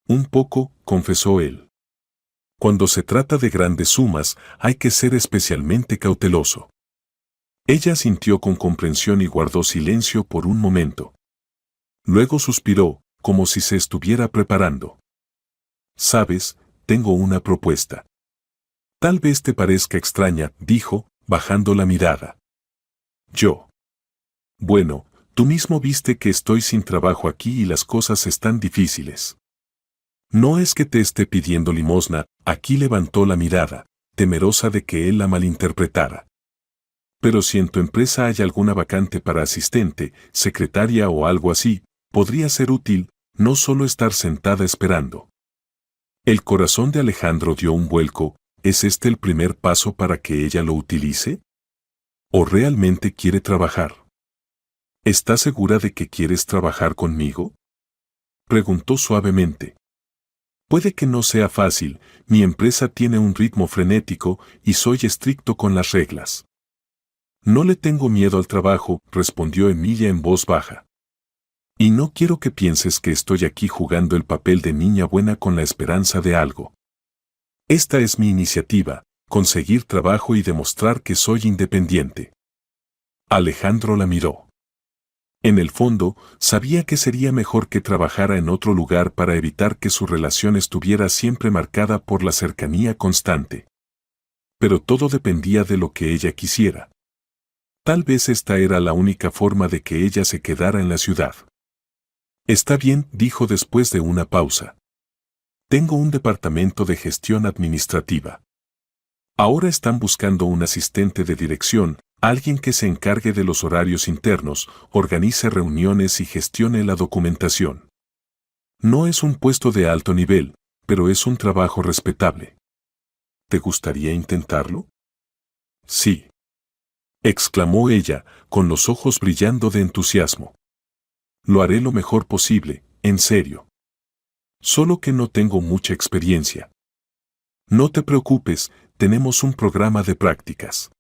Un poco, confesó él. Cuando se trata de grandes sumas, hay que ser especialmente cauteloso. Ella sintió con comprensión y guardó silencio por un momento. Luego suspiró, como si se estuviera preparando. Sabes, tengo una propuesta. Tal vez te parezca extraña, dijo, bajando la mirada. Yo. Bueno, tú mismo viste que estoy sin trabajo aquí y las cosas están difíciles. No es que te esté pidiendo limosna, aquí levantó la mirada, temerosa de que él la malinterpretara. Pero si en tu empresa hay alguna vacante para asistente, secretaria o algo así, podría ser útil, no solo estar sentada esperando. El corazón de Alejandro dio un vuelco. ¿Es este el primer paso para que ella lo utilice? ¿O realmente quiere trabajar? ¿Estás segura de que quieres trabajar conmigo? Preguntó suavemente. Puede que no sea fácil, mi empresa tiene un ritmo frenético y soy estricto con las reglas. No le tengo miedo al trabajo, respondió Emilia en voz baja. Y no quiero que pienses que estoy aquí jugando el papel de niña buena con la esperanza de algo. Esta es mi iniciativa, conseguir trabajo y demostrar que soy independiente. Alejandro la miró. En el fondo, sabía que sería mejor que trabajara en otro lugar para evitar que su relación estuviera siempre marcada por la cercanía constante. Pero todo dependía de lo que ella quisiera. Tal vez esta era la única forma de que ella se quedara en la ciudad. Está bien, dijo después de una pausa. Tengo un departamento de gestión administrativa. Ahora están buscando un asistente de dirección, alguien que se encargue de los horarios internos, organice reuniones y gestione la documentación. No es un puesto de alto nivel, pero es un trabajo respetable. ¿Te gustaría intentarlo? Sí, exclamó ella, con los ojos brillando de entusiasmo. Lo haré lo mejor posible, en serio. Solo que no tengo mucha experiencia. No te preocupes, tenemos un programa de prácticas.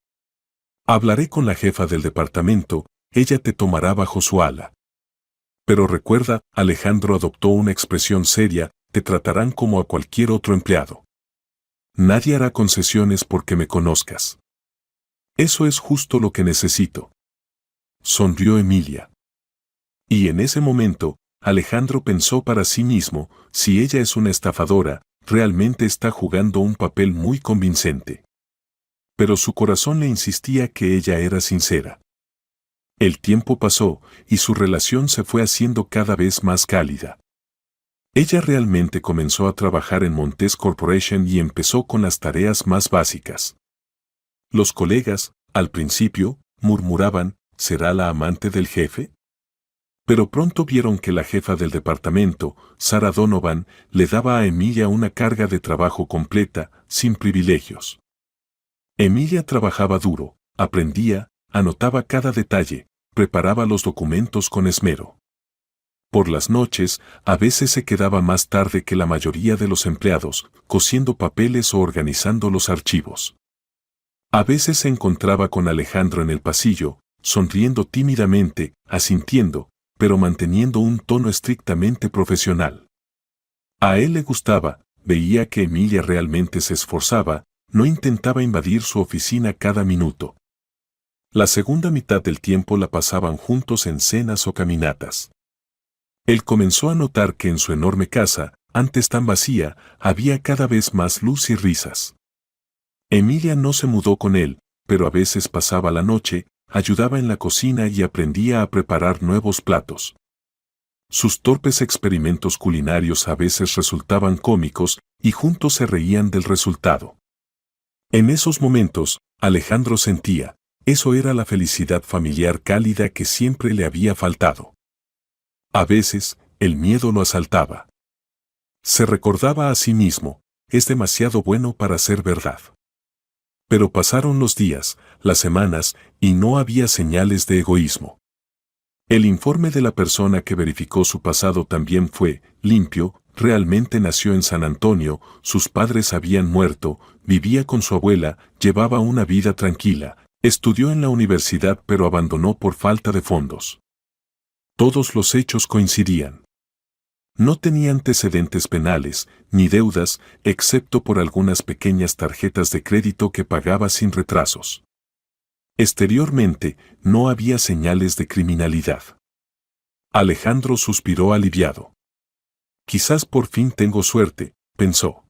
Hablaré con la jefa del departamento, ella te tomará bajo su ala. Pero recuerda, Alejandro adoptó una expresión seria, te tratarán como a cualquier otro empleado. Nadie hará concesiones porque me conozcas. Eso es justo lo que necesito. Sonrió Emilia. Y en ese momento, Alejandro pensó para sí mismo, si ella es una estafadora, realmente está jugando un papel muy convincente. Pero su corazón le insistía que ella era sincera. El tiempo pasó, y su relación se fue haciendo cada vez más cálida. Ella realmente comenzó a trabajar en Montes Corporation y empezó con las tareas más básicas. Los colegas, al principio, murmuraban, ¿será la amante del jefe? Pero pronto vieron que la jefa del departamento, Sarah Donovan, le daba a Emilia una carga de trabajo completa, sin privilegios. Emilia trabajaba duro, aprendía, anotaba cada detalle, preparaba los documentos con esmero. Por las noches, a veces se quedaba más tarde que la mayoría de los empleados, cosiendo papeles o organizando los archivos. A veces se encontraba con Alejandro en el pasillo, sonriendo tímidamente, asintiendo, pero manteniendo un tono estrictamente profesional. A él le gustaba, veía que Emilia realmente se esforzaba, no intentaba invadir su oficina cada minuto. La segunda mitad del tiempo la pasaban juntos en cenas o caminatas. Él comenzó a notar que en su enorme casa, antes tan vacía, había cada vez más luz y risas. Emilia no se mudó con él, pero a veces pasaba la noche, ayudaba en la cocina y aprendía a preparar nuevos platos. Sus torpes experimentos culinarios a veces resultaban cómicos y juntos se reían del resultado. En esos momentos, Alejandro sentía, eso era la felicidad familiar cálida que siempre le había faltado. A veces, el miedo lo asaltaba. Se recordaba a sí mismo, es demasiado bueno para ser verdad. Pero pasaron los días, las semanas, y no había señales de egoísmo. El informe de la persona que verificó su pasado también fue limpio, realmente nació en San Antonio, sus padres habían muerto, vivía con su abuela, llevaba una vida tranquila, estudió en la universidad pero abandonó por falta de fondos. Todos los hechos coincidían. No tenía antecedentes penales, ni deudas, excepto por algunas pequeñas tarjetas de crédito que pagaba sin retrasos. Exteriormente, no había señales de criminalidad. Alejandro suspiró aliviado. Quizás por fin tengo suerte, pensó.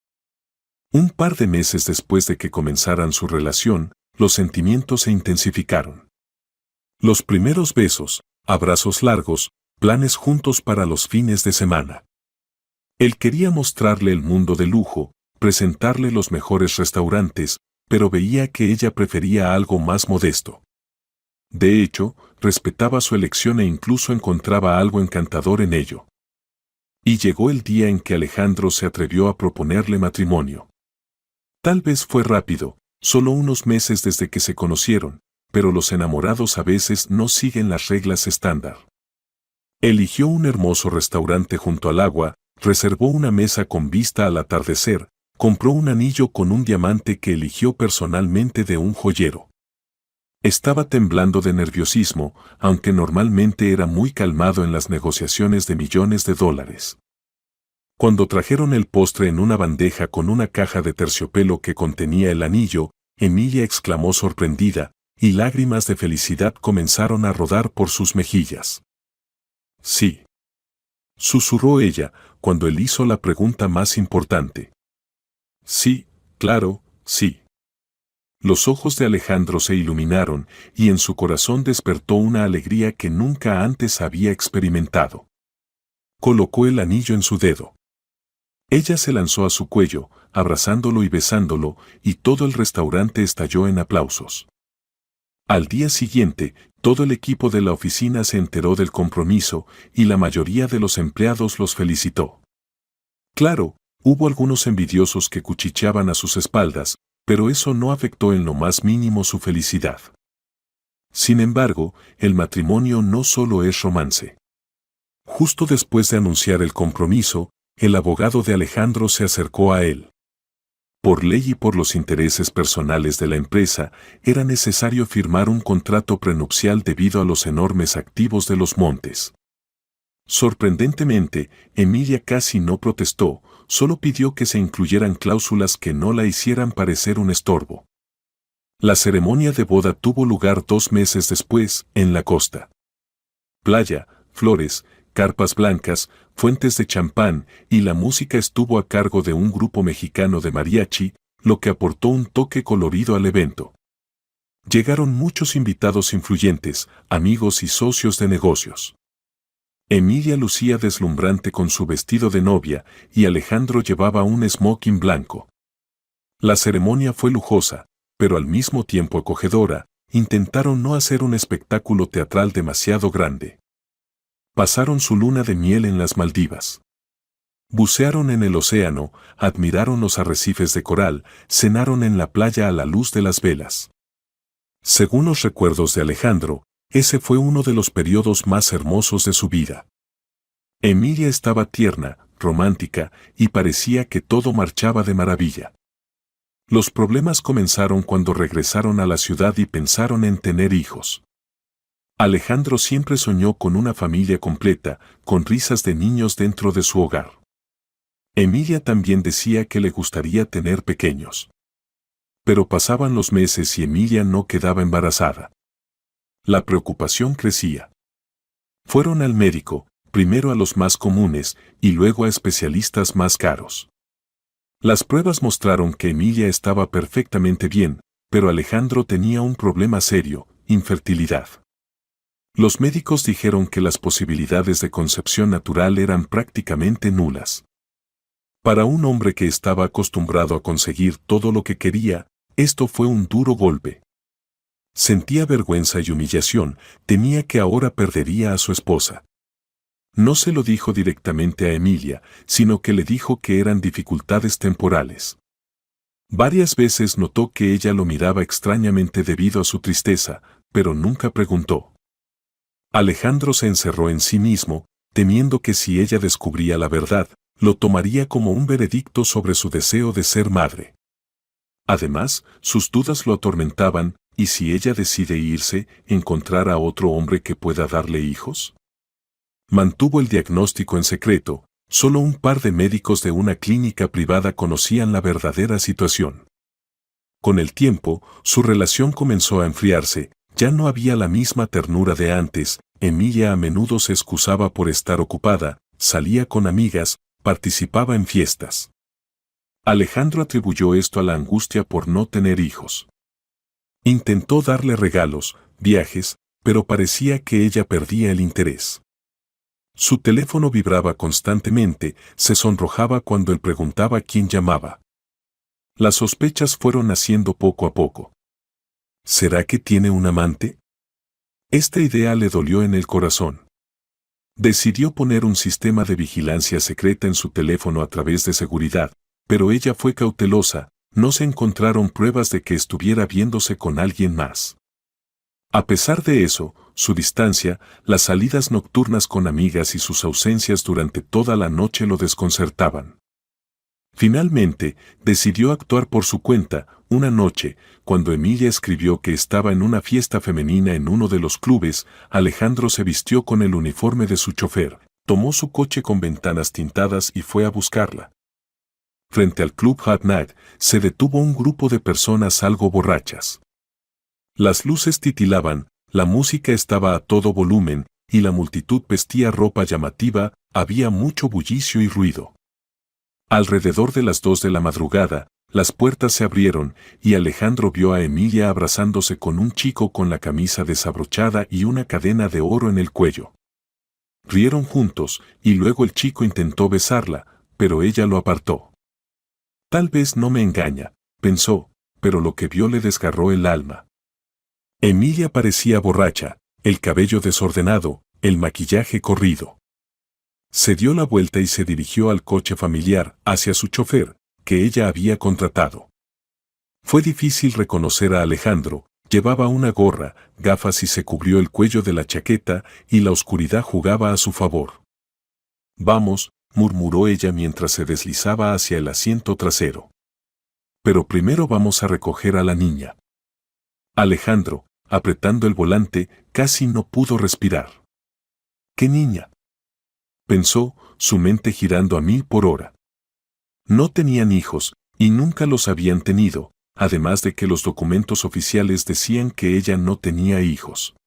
Un par de meses después de que comenzaran su relación, los sentimientos se intensificaron. Los primeros besos, abrazos largos, planes juntos para los fines de semana. Él quería mostrarle el mundo de lujo, presentarle los mejores restaurantes, pero veía que ella prefería algo más modesto. De hecho, respetaba su elección e incluso encontraba algo encantador en ello. Y llegó el día en que Alejandro se atrevió a proponerle matrimonio. Tal vez fue rápido, solo unos meses desde que se conocieron, pero los enamorados a veces no siguen las reglas estándar. Eligió un hermoso restaurante junto al agua, reservó una mesa con vista al atardecer, compró un anillo con un diamante que eligió personalmente de un joyero. Estaba temblando de nerviosismo, aunque normalmente era muy calmado en las negociaciones de millones de dólares. Cuando trajeron el postre en una bandeja con una caja de terciopelo que contenía el anillo, Emilia exclamó sorprendida, y lágrimas de felicidad comenzaron a rodar por sus mejillas. Sí, susurró ella, cuando él hizo la pregunta más importante. Sí, claro, sí. Los ojos de Alejandro se iluminaron, y en su corazón despertó una alegría que nunca antes había experimentado. Colocó el anillo en su dedo. Ella se lanzó a su cuello, abrazándolo y besándolo, y todo el restaurante estalló en aplausos. Al día siguiente, todo el equipo de la oficina se enteró del compromiso, y la mayoría de los empleados los felicitó. Claro, hubo algunos envidiosos que cuchicheaban a sus espaldas, pero eso no afectó en lo más mínimo su felicidad. Sin embargo, el matrimonio no solo es romance. Justo después de anunciar el compromiso, el abogado de Alejandro se acercó a él. Por ley y por los intereses personales de la empresa, era necesario firmar un contrato prenupcial debido a los enormes activos de los Montes. Sorprendentemente, Emilia casi no protestó, solo pidió que se incluyeran cláusulas que no la hicieran parecer un estorbo. La ceremonia de boda tuvo lugar 2 meses después, en la costa. Playa, flores, carpas blancas, fuentes de champán, y la música estuvo a cargo de un grupo mexicano de mariachi, lo que aportó un toque colorido al evento. Llegaron muchos invitados influyentes, amigos y socios de negocios. Emilia lucía deslumbrante con su vestido de novia, y Alejandro llevaba un smoking blanco. La ceremonia fue lujosa, pero al mismo tiempo acogedora. Intentaron no hacer un espectáculo teatral demasiado grande. Pasaron su luna de miel en las Maldivas. Bucearon en el océano, admiraron los arrecifes de coral, cenaron en la playa a la luz de las velas. Según los recuerdos de Alejandro, ese fue uno de los periodos más hermosos de su vida. Emilia estaba tierna, romántica, y parecía que todo marchaba de maravilla. Los problemas comenzaron cuando regresaron a la ciudad y pensaron en tener hijos. Alejandro siempre soñó con una familia completa, con risas de niños dentro de su hogar. Emilia también decía que le gustaría tener pequeños. Pero pasaban los meses y Emilia no quedaba embarazada. La preocupación crecía. Fueron al médico, primero a los más comunes y luego a especialistas más caros. Las pruebas mostraron que Emilia estaba perfectamente bien, pero Alejandro tenía un problema serio: infertilidad. Los médicos dijeron que las posibilidades de concepción natural eran prácticamente nulas. Para un hombre que estaba acostumbrado a conseguir todo lo que quería, esto fue un duro golpe. Sentía vergüenza y humillación, temía que ahora perdería a su esposa. No se lo dijo directamente a Emilia, sino que le dijo que eran dificultades temporales. Varias veces notó que ella lo miraba extrañamente debido a su tristeza, pero nunca preguntó. Alejandro se encerró en sí mismo, temiendo que si ella descubría la verdad, lo tomaría como un veredicto sobre su deseo de ser madre. Además, sus dudas lo atormentaban: ¿y si ella decide irse, encontrar a otro hombre que pueda darle hijos? Mantuvo el diagnóstico en secreto, solo un par de médicos de una clínica privada conocían la verdadera situación. Con el tiempo, su relación comenzó a enfriarse, ya no había la misma ternura de antes. Emilia a menudo se excusaba por estar ocupada, salía con amigas, participaba en fiestas. Alejandro atribuyó esto a la angustia por no tener hijos. Intentó darle regalos, viajes, pero parecía que ella perdía el interés. Su teléfono vibraba constantemente, se sonrojaba cuando él preguntaba quién llamaba. Las sospechas fueron naciendo poco a poco. ¿Será que tiene un amante? Esta idea le dolió en el corazón. Decidió poner un sistema de vigilancia secreta en su teléfono a través de seguridad, pero ella fue cautelosa. No se encontraron pruebas de que estuviera viéndose con alguien más. A pesar de eso, su distancia, las salidas nocturnas con amigas y sus ausencias durante toda la noche lo desconcertaban. Finalmente, decidió actuar por su cuenta. Una noche, cuando Emilia escribió que estaba en una fiesta femenina en uno de los clubes, Alejandro se vistió con el uniforme de su chofer, tomó su coche con ventanas tintadas y fue a buscarla. Frente al Club Hot Night, se detuvo un grupo de personas algo borrachas. Las luces titilaban, la música estaba a todo volumen, y la multitud vestía ropa llamativa, había mucho bullicio y ruido. Alrededor de las 2 de la madrugada, las puertas se abrieron, y Alejandro vio a Emilia abrazándose con un chico con la camisa desabrochada y una cadena de oro en el cuello. Rieron juntos, y luego el chico intentó besarla, pero ella lo apartó. Tal vez no me engaña, pensó, pero lo que vio le desgarró el alma. Emilia parecía borracha, el cabello desordenado, el maquillaje corrido. Se dio la vuelta y se dirigió al coche familiar, hacia su chofer, que ella había contratado. Fue difícil reconocer a Alejandro, llevaba una gorra, gafas y se cubrió el cuello de la chaqueta, y la oscuridad jugaba a su favor. Vamos, murmuró ella mientras se deslizaba hacia el asiento trasero. Pero primero vamos a recoger a la niña. Alejandro, apretando el volante, casi no pudo respirar. ¿Qué niña?, pensó, su mente girando a 1000 por hora. No tenían hijos, y nunca los habían tenido, además de que los documentos oficiales decían que ella no tenía hijos.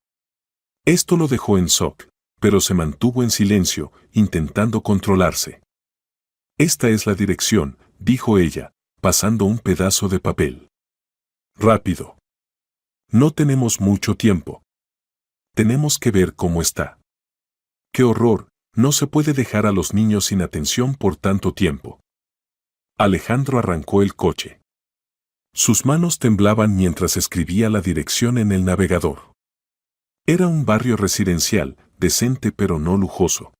Esto lo dejó en shock, pero se mantuvo en silencio, intentando controlarse. Esta es la dirección, dijo ella, pasando un pedazo de papel. Rápido. No tenemos mucho tiempo. Tenemos que ver cómo está. ¡Qué horror! No se puede dejar a los niños sin atención por tanto tiempo. Alejandro arrancó el coche. Sus manos temblaban mientras escribía la dirección en el navegador. Era un barrio residencial, decente pero no lujoso.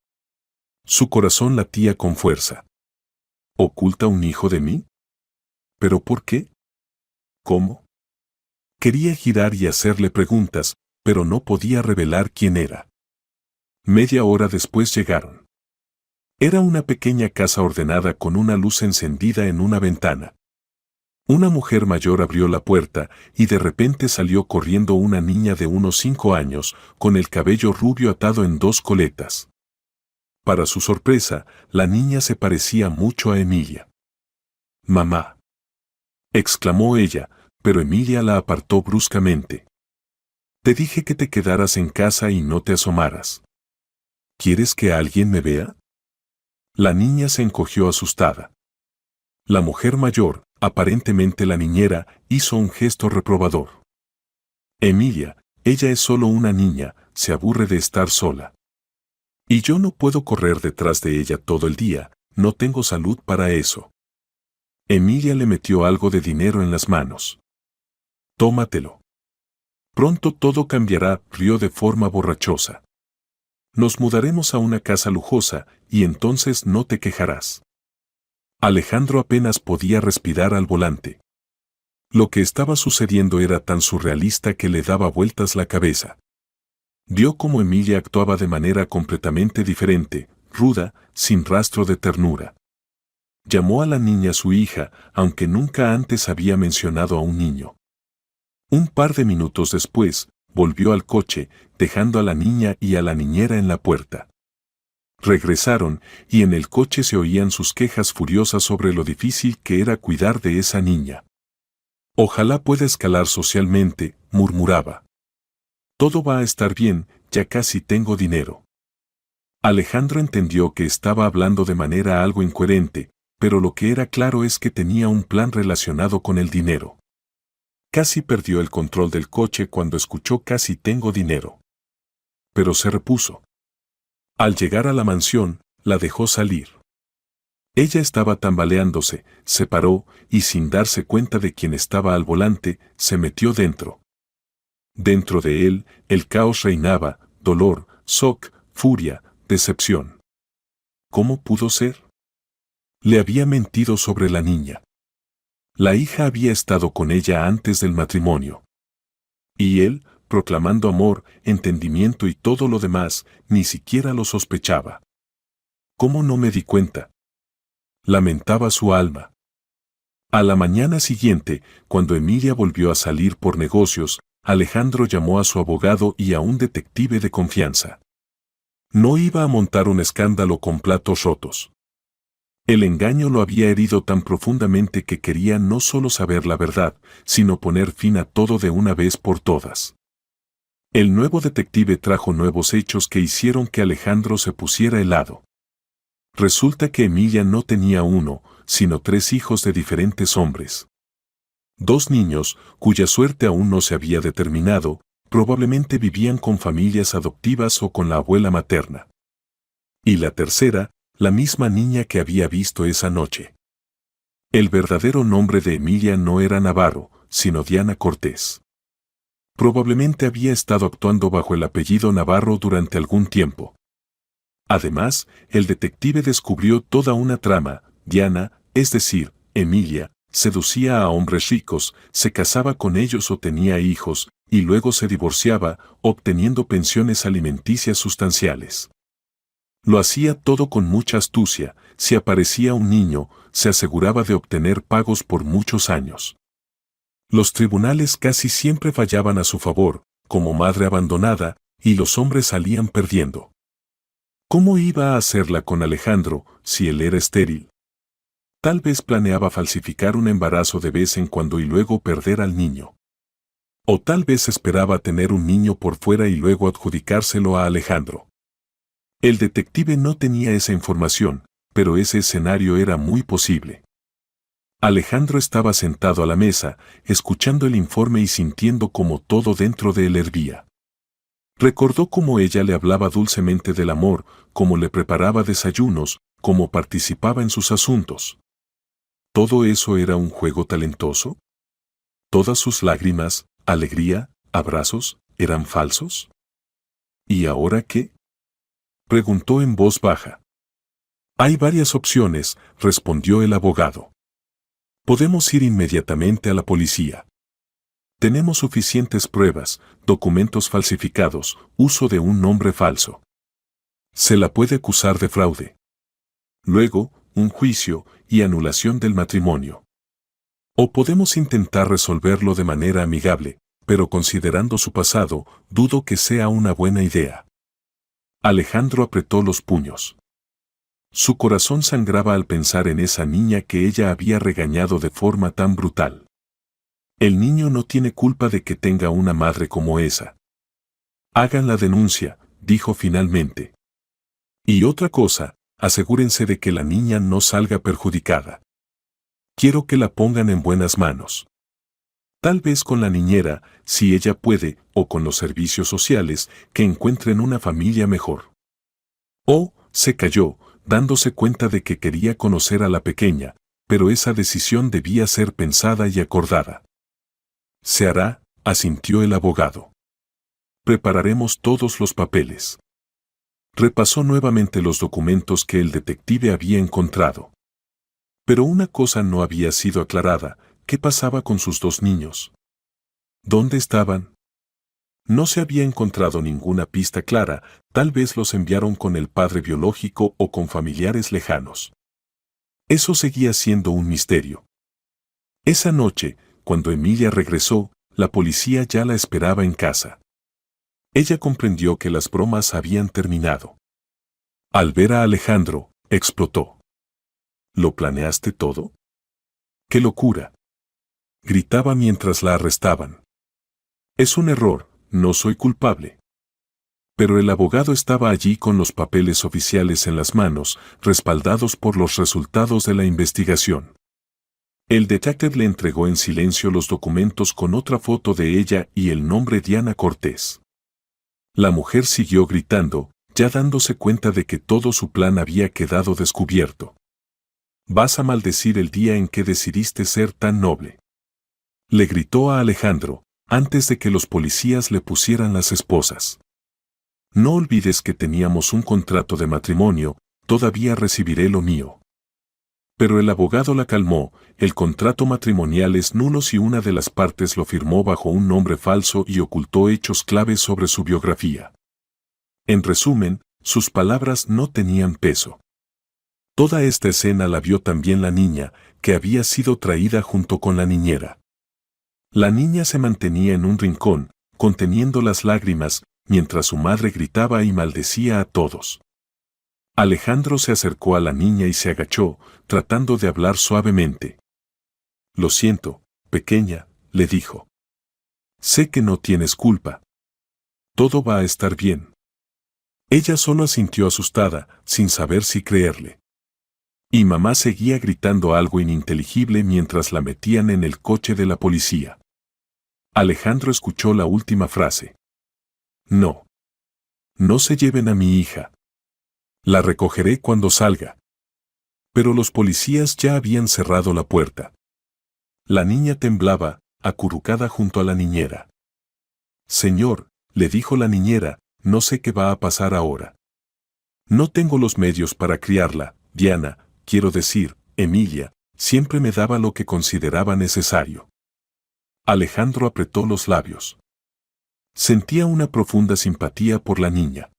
Su corazón latía con fuerza. ¿Oculta un hijo de mí? ¿Pero por qué? ¿Cómo? Quería girar y hacerle preguntas, pero no podía revelar quién era. Media hora después llegaron. Era una pequeña casa ordenada con una luz encendida en una ventana. Una mujer mayor abrió la puerta y de repente salió corriendo una niña de unos 5 años, con el cabello rubio atado en 2 coletas. Para su sorpresa, la niña se parecía mucho a Emilia. «Mamá», exclamó ella, pero Emilia la apartó bruscamente. «Te dije que te quedaras en casa y no te asomaras. ¿Quieres que alguien me vea?». La niña se encogió asustada. La mujer mayor, aparentemente la niñera, hizo un gesto reprobador. «Emilia, ella es solo una niña, se aburre de estar sola. Y yo no puedo correr detrás de ella todo el día, no tengo salud para eso». Emilia le metió algo de dinero en las manos. «Tómatelo. Pronto todo cambiará», rió de forma borrachosa. «Nos mudaremos a una casa lujosa, y entonces no te quejarás». Alejandro apenas podía respirar al volante. Lo que estaba sucediendo era tan surrealista que le daba vueltas la cabeza. Vio cómo Emilia actuaba de manera completamente diferente, ruda, sin rastro de ternura. Llamó a la niña su hija, aunque nunca antes había mencionado a un niño. Un par de minutos después, volvió al coche, dejando a la niña y a la niñera en la puerta. Regresaron, y en el coche se oían sus quejas furiosas sobre lo difícil que era cuidar de esa niña. «Ojalá pueda escalar socialmente», murmuraba. «Todo va a estar bien, ya casi tengo dinero». Alejandro entendió que estaba hablando de manera algo incoherente, pero lo que era claro es que tenía un plan relacionado con el dinero. Casi perdió el control del coche cuando escuchó «casi tengo dinero». Pero se repuso. Al llegar a la mansión, la dejó salir. Ella estaba tambaleándose, se paró y sin darse cuenta de quién estaba al volante, se metió dentro. Dentro de él, el caos reinaba, dolor, shock, furia, decepción. ¿Cómo pudo ser? Le había mentido sobre la niña. La hija había estado con ella antes del matrimonio. Y él, proclamando amor, entendimiento y todo lo demás, ni siquiera lo sospechaba. ¿Cómo no me di cuenta? Lamentaba su alma. A la mañana siguiente, cuando Emilia volvió a salir por negocios, Alejandro llamó a su abogado y a un detective de confianza. No iba a montar un escándalo con platos rotos. El engaño lo había herido tan profundamente que quería no solo saber la verdad, sino poner fin a todo de una vez por todas. El nuevo detective trajo nuevos hechos que hicieron que Alejandro se pusiera helado. Resulta que Emilia no tenía uno, sino 3 hijos de diferentes hombres. 2 niños, cuya suerte aún no se había determinado, probablemente vivían con familias adoptivas o con la abuela materna. Y la tercera, la misma niña que había visto esa noche. El verdadero nombre de Emilia no era Navarro, sino Diana Cortés. Probablemente había estado actuando bajo el apellido Navarro durante algún tiempo. Además, el detective descubrió toda una trama. Diana, es decir, Emilia, seducía a hombres ricos, se casaba con ellos o tenía hijos, y luego se divorciaba, obteniendo pensiones alimenticias sustanciales. Lo hacía todo con mucha astucia. Si aparecía un niño, se aseguraba de obtener pagos por muchos años. Los tribunales casi siempre fallaban a su favor, como madre abandonada, y los hombres salían perdiendo. ¿Cómo iba a hacerla con Alejandro, si él era estéril? Tal vez planeaba falsificar un embarazo de vez en cuando y luego perder al niño. O tal vez esperaba tener un niño por fuera y luego adjudicárselo a Alejandro. El detective no tenía esa información, pero ese escenario era muy posible. Alejandro estaba sentado a la mesa, escuchando el informe y sintiendo cómo todo dentro de él hervía. Recordó cómo ella le hablaba dulcemente del amor, cómo le preparaba desayunos, cómo participaba en sus asuntos. ¿Todo eso era un juego talentoso? ¿Todas sus lágrimas, alegría, abrazos, eran falsos? ¿Y ahora qué? Preguntó en voz baja. Hay varias opciones, respondió el abogado. Podemos ir inmediatamente a la policía. Tenemos suficientes pruebas, documentos falsificados, uso de un nombre falso. Se la puede acusar de fraude. Luego, un juicio y anulación del matrimonio. O podemos intentar resolverlo de manera amigable, pero considerando su pasado, dudo que sea una buena idea. Alejandro apretó los puños. Su corazón sangraba al pensar en esa niña que ella había regañado de forma tan brutal. El niño no tiene culpa de que tenga una madre como esa. Hagan la denuncia, dijo finalmente. Y otra cosa, asegúrense de que la niña no salga perjudicada. Quiero que la pongan en buenas manos. Tal vez con la niñera, si ella puede, o con los servicios sociales, que encuentren una familia mejor. Oh, se calló, dándose cuenta de que quería conocer a la pequeña, pero esa decisión debía ser pensada y acordada. Se hará, asintió el abogado. Prepararemos todos los papeles. Repasó nuevamente los documentos que el detective había encontrado. Pero una cosa no había sido aclarada. ¿Qué pasaba con sus 2 niños? ¿Dónde estaban? No se había encontrado ninguna pista clara, tal vez los enviaron con el padre biológico o con familiares lejanos. Eso seguía siendo un misterio. Esa noche, cuando Emilia regresó, la policía ya la esperaba en casa. Ella comprendió que las bromas habían terminado. Al ver a Alejandro, explotó. ¿Lo planeaste todo? ¡Qué locura!, gritaba mientras la arrestaban. Es un error, no soy culpable. Pero el abogado estaba allí con los papeles oficiales en las manos, respaldados por los resultados de la investigación. El detective le entregó en silencio los documentos con otra foto de ella y el nombre Diana Cortés. La mujer siguió gritando, ya dándose cuenta de que todo su plan había quedado descubierto. Vas a maldecir el día en que decidiste ser tan noble. Le gritó a Alejandro, antes de que los policías le pusieran las esposas. No olvides que teníamos un contrato de matrimonio, todavía recibiré lo mío. Pero el abogado la calmó: el contrato matrimonial es nulo si una de las partes lo firmó bajo un nombre falso y ocultó hechos claves sobre su biografía. En resumen, sus palabras no tenían peso. Toda esta escena la vio también la niña, que había sido traída junto con la niñera. La niña se mantenía en un rincón, conteniendo las lágrimas, mientras su madre gritaba y maldecía a todos. Alejandro se acercó a la niña y se agachó, tratando de hablar suavemente. «Lo siento, pequeña», le dijo. «Sé que no tienes culpa. Todo va a estar bien». Ella solo asintió asustada, sin saber si creerle. Y mamá seguía gritando algo ininteligible mientras la metían en el coche de la policía. Alejandro escuchó la última frase. «No. No se lleven a mi hija. La recogeré cuando salga». Pero los policías ya habían cerrado la puerta. La niña temblaba, acurrucada junto a la niñera. «Señor», le dijo la niñera, «no sé qué va a pasar ahora. No tengo los medios para criarla. Diana, quiero decir, Emilia, siempre me daba lo que consideraba necesario». Alejandro apretó los labios. Sentía una profunda simpatía por la niña.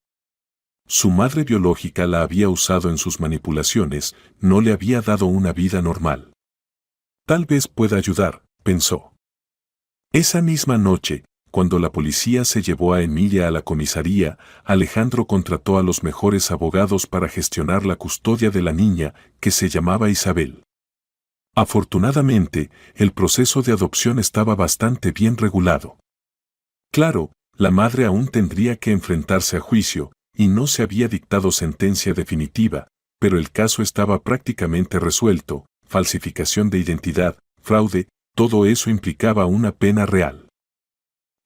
Su madre biológica la había usado en sus manipulaciones, no le había dado una vida normal. Tal vez pueda ayudar, pensó. Esa misma noche, cuando la policía se llevó a Emilia a la comisaría, Alejandro contrató a los mejores abogados para gestionar la custodia de la niña, que se llamaba Isabel. Afortunadamente, el proceso de adopción estaba bastante bien regulado. Claro, la madre aún tendría que enfrentarse a juicio, y no se había dictado sentencia definitiva, pero el caso estaba prácticamente resuelto: falsificación de identidad, fraude, todo eso implicaba una pena real.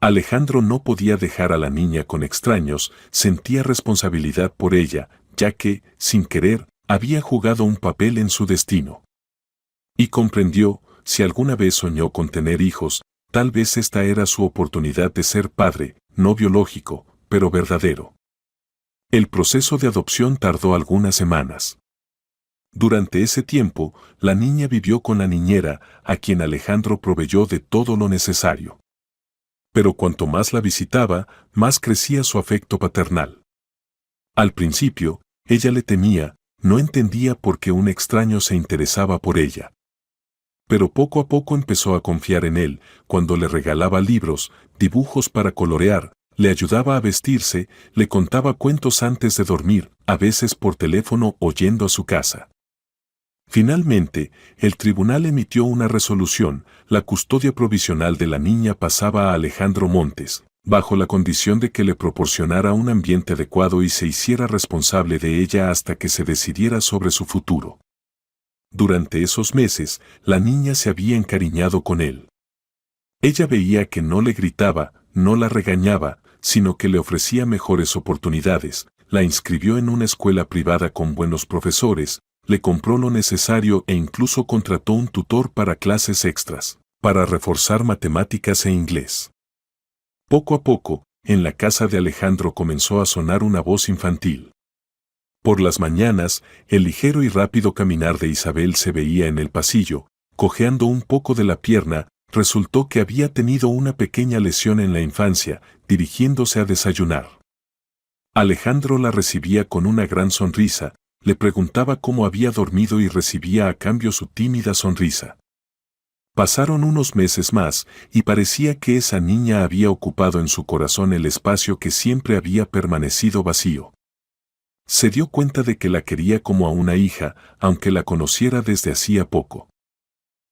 Alejandro no podía dejar a la niña con extraños, sentía responsabilidad por ella, ya que, sin querer, había jugado un papel en su destino. Y comprendió: si alguna vez soñó con tener hijos, tal vez esta era su oportunidad de ser padre, no biológico, pero verdadero. El proceso de adopción tardó algunas semanas. Durante ese tiempo, la niña vivió con la niñera, a quien Alejandro proveyó de todo lo necesario. Pero cuanto más la visitaba, más crecía su afecto paternal. Al principio, ella le temía, no entendía por qué un extraño se interesaba por ella. Pero poco a poco empezó a confiar en él, cuando le regalaba libros, dibujos para colorear, le ayudaba a vestirse, le contaba cuentos antes de dormir, a veces por teléfono o yendo a su casa. Finalmente, el tribunal emitió una resolución: la custodia provisional de la niña pasaba a Alejandro Montes, bajo la condición de que le proporcionara un ambiente adecuado y se hiciera responsable de ella hasta que se decidiera sobre su futuro. Durante esos meses, la niña se había encariñado con él. Ella veía que no le gritaba, no la regañaba, sino que le ofrecía mejores oportunidades, la inscribió en una escuela privada con buenos profesores, le compró lo necesario e incluso contrató un tutor para clases extras, para reforzar matemáticas e inglés. Poco a poco, en la casa de Alejandro comenzó a sonar una voz infantil. Por las mañanas, el ligero y rápido caminar de Isabel se veía en el pasillo, cojeando un poco de la pierna. Resultó que había tenido una pequeña lesión en la infancia, dirigiéndose a desayunar. Alejandro la recibía con una gran sonrisa, le preguntaba cómo había dormido y recibía a cambio su tímida sonrisa. Pasaron unos meses más, y parecía que esa niña había ocupado en su corazón el espacio que siempre había permanecido vacío. Se dio cuenta de que la quería como a una hija, aunque la conociera desde hacía poco.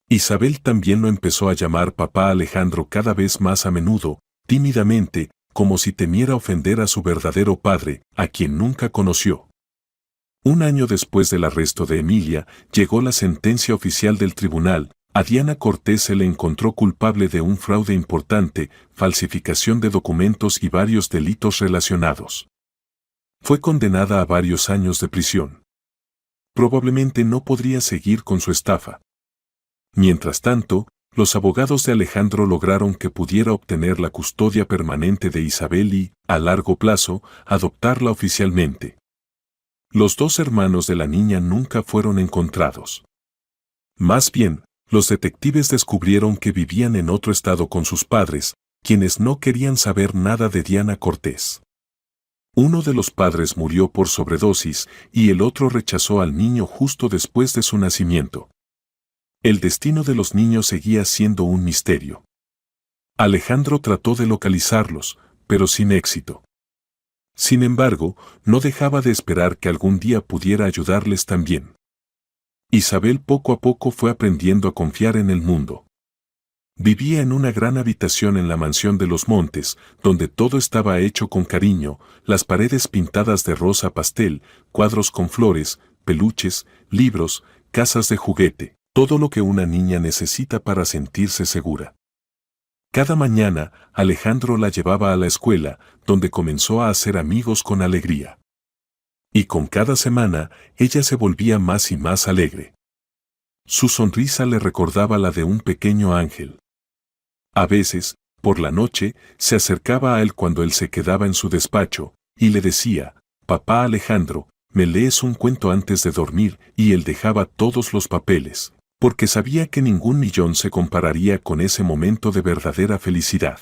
Isabel también lo empezó a llamar papá Alejandro cada vez más a menudo, tímidamente, como si temiera ofender a su verdadero padre, a quien nunca conoció. Un año después del arresto de Emilia, llegó la sentencia oficial del tribunal. A Diana Cortés se le encontró culpable de un fraude importante, falsificación de documentos y varios delitos relacionados. Fue condenada a varios años de prisión. Probablemente no podría seguir con su estafa. Mientras tanto, los abogados de Alejandro lograron que pudiera obtener la custodia permanente de Isabel y, a largo plazo, adoptarla oficialmente. Los dos hermanos de la niña nunca fueron encontrados. Más bien, los detectives descubrieron que vivían en otro estado con sus padres, quienes no querían saber nada de Diana Cortés. Uno de los padres murió por sobredosis y el otro rechazó al niño justo después de su nacimiento. El destino de los niños seguía siendo un misterio. Alejandro trató de localizarlos, pero sin éxito. Sin embargo, no dejaba de esperar que algún día pudiera ayudarles también. Isabel poco a poco fue aprendiendo a confiar en el mundo. Vivía en una gran habitación en la mansión de los Montes, donde todo estaba hecho con cariño, las paredes pintadas de rosa pastel, cuadros con flores, peluches, libros, casas de juguete, todo lo que una niña necesita para sentirse segura. Cada mañana, Alejandro la llevaba a la escuela, donde comenzó a hacer amigos con alegría. Y con cada semana, ella se volvía más y más alegre. Su sonrisa le recordaba la de un pequeño ángel. A veces, por la noche, se acercaba a él cuando él se quedaba en su despacho, y le decía, «Papá Alejandro, ¿me lees un cuento antes de dormir?» Y él dejaba todos los papeles, porque sabía que ningún millón se compararía con ese momento de verdadera felicidad.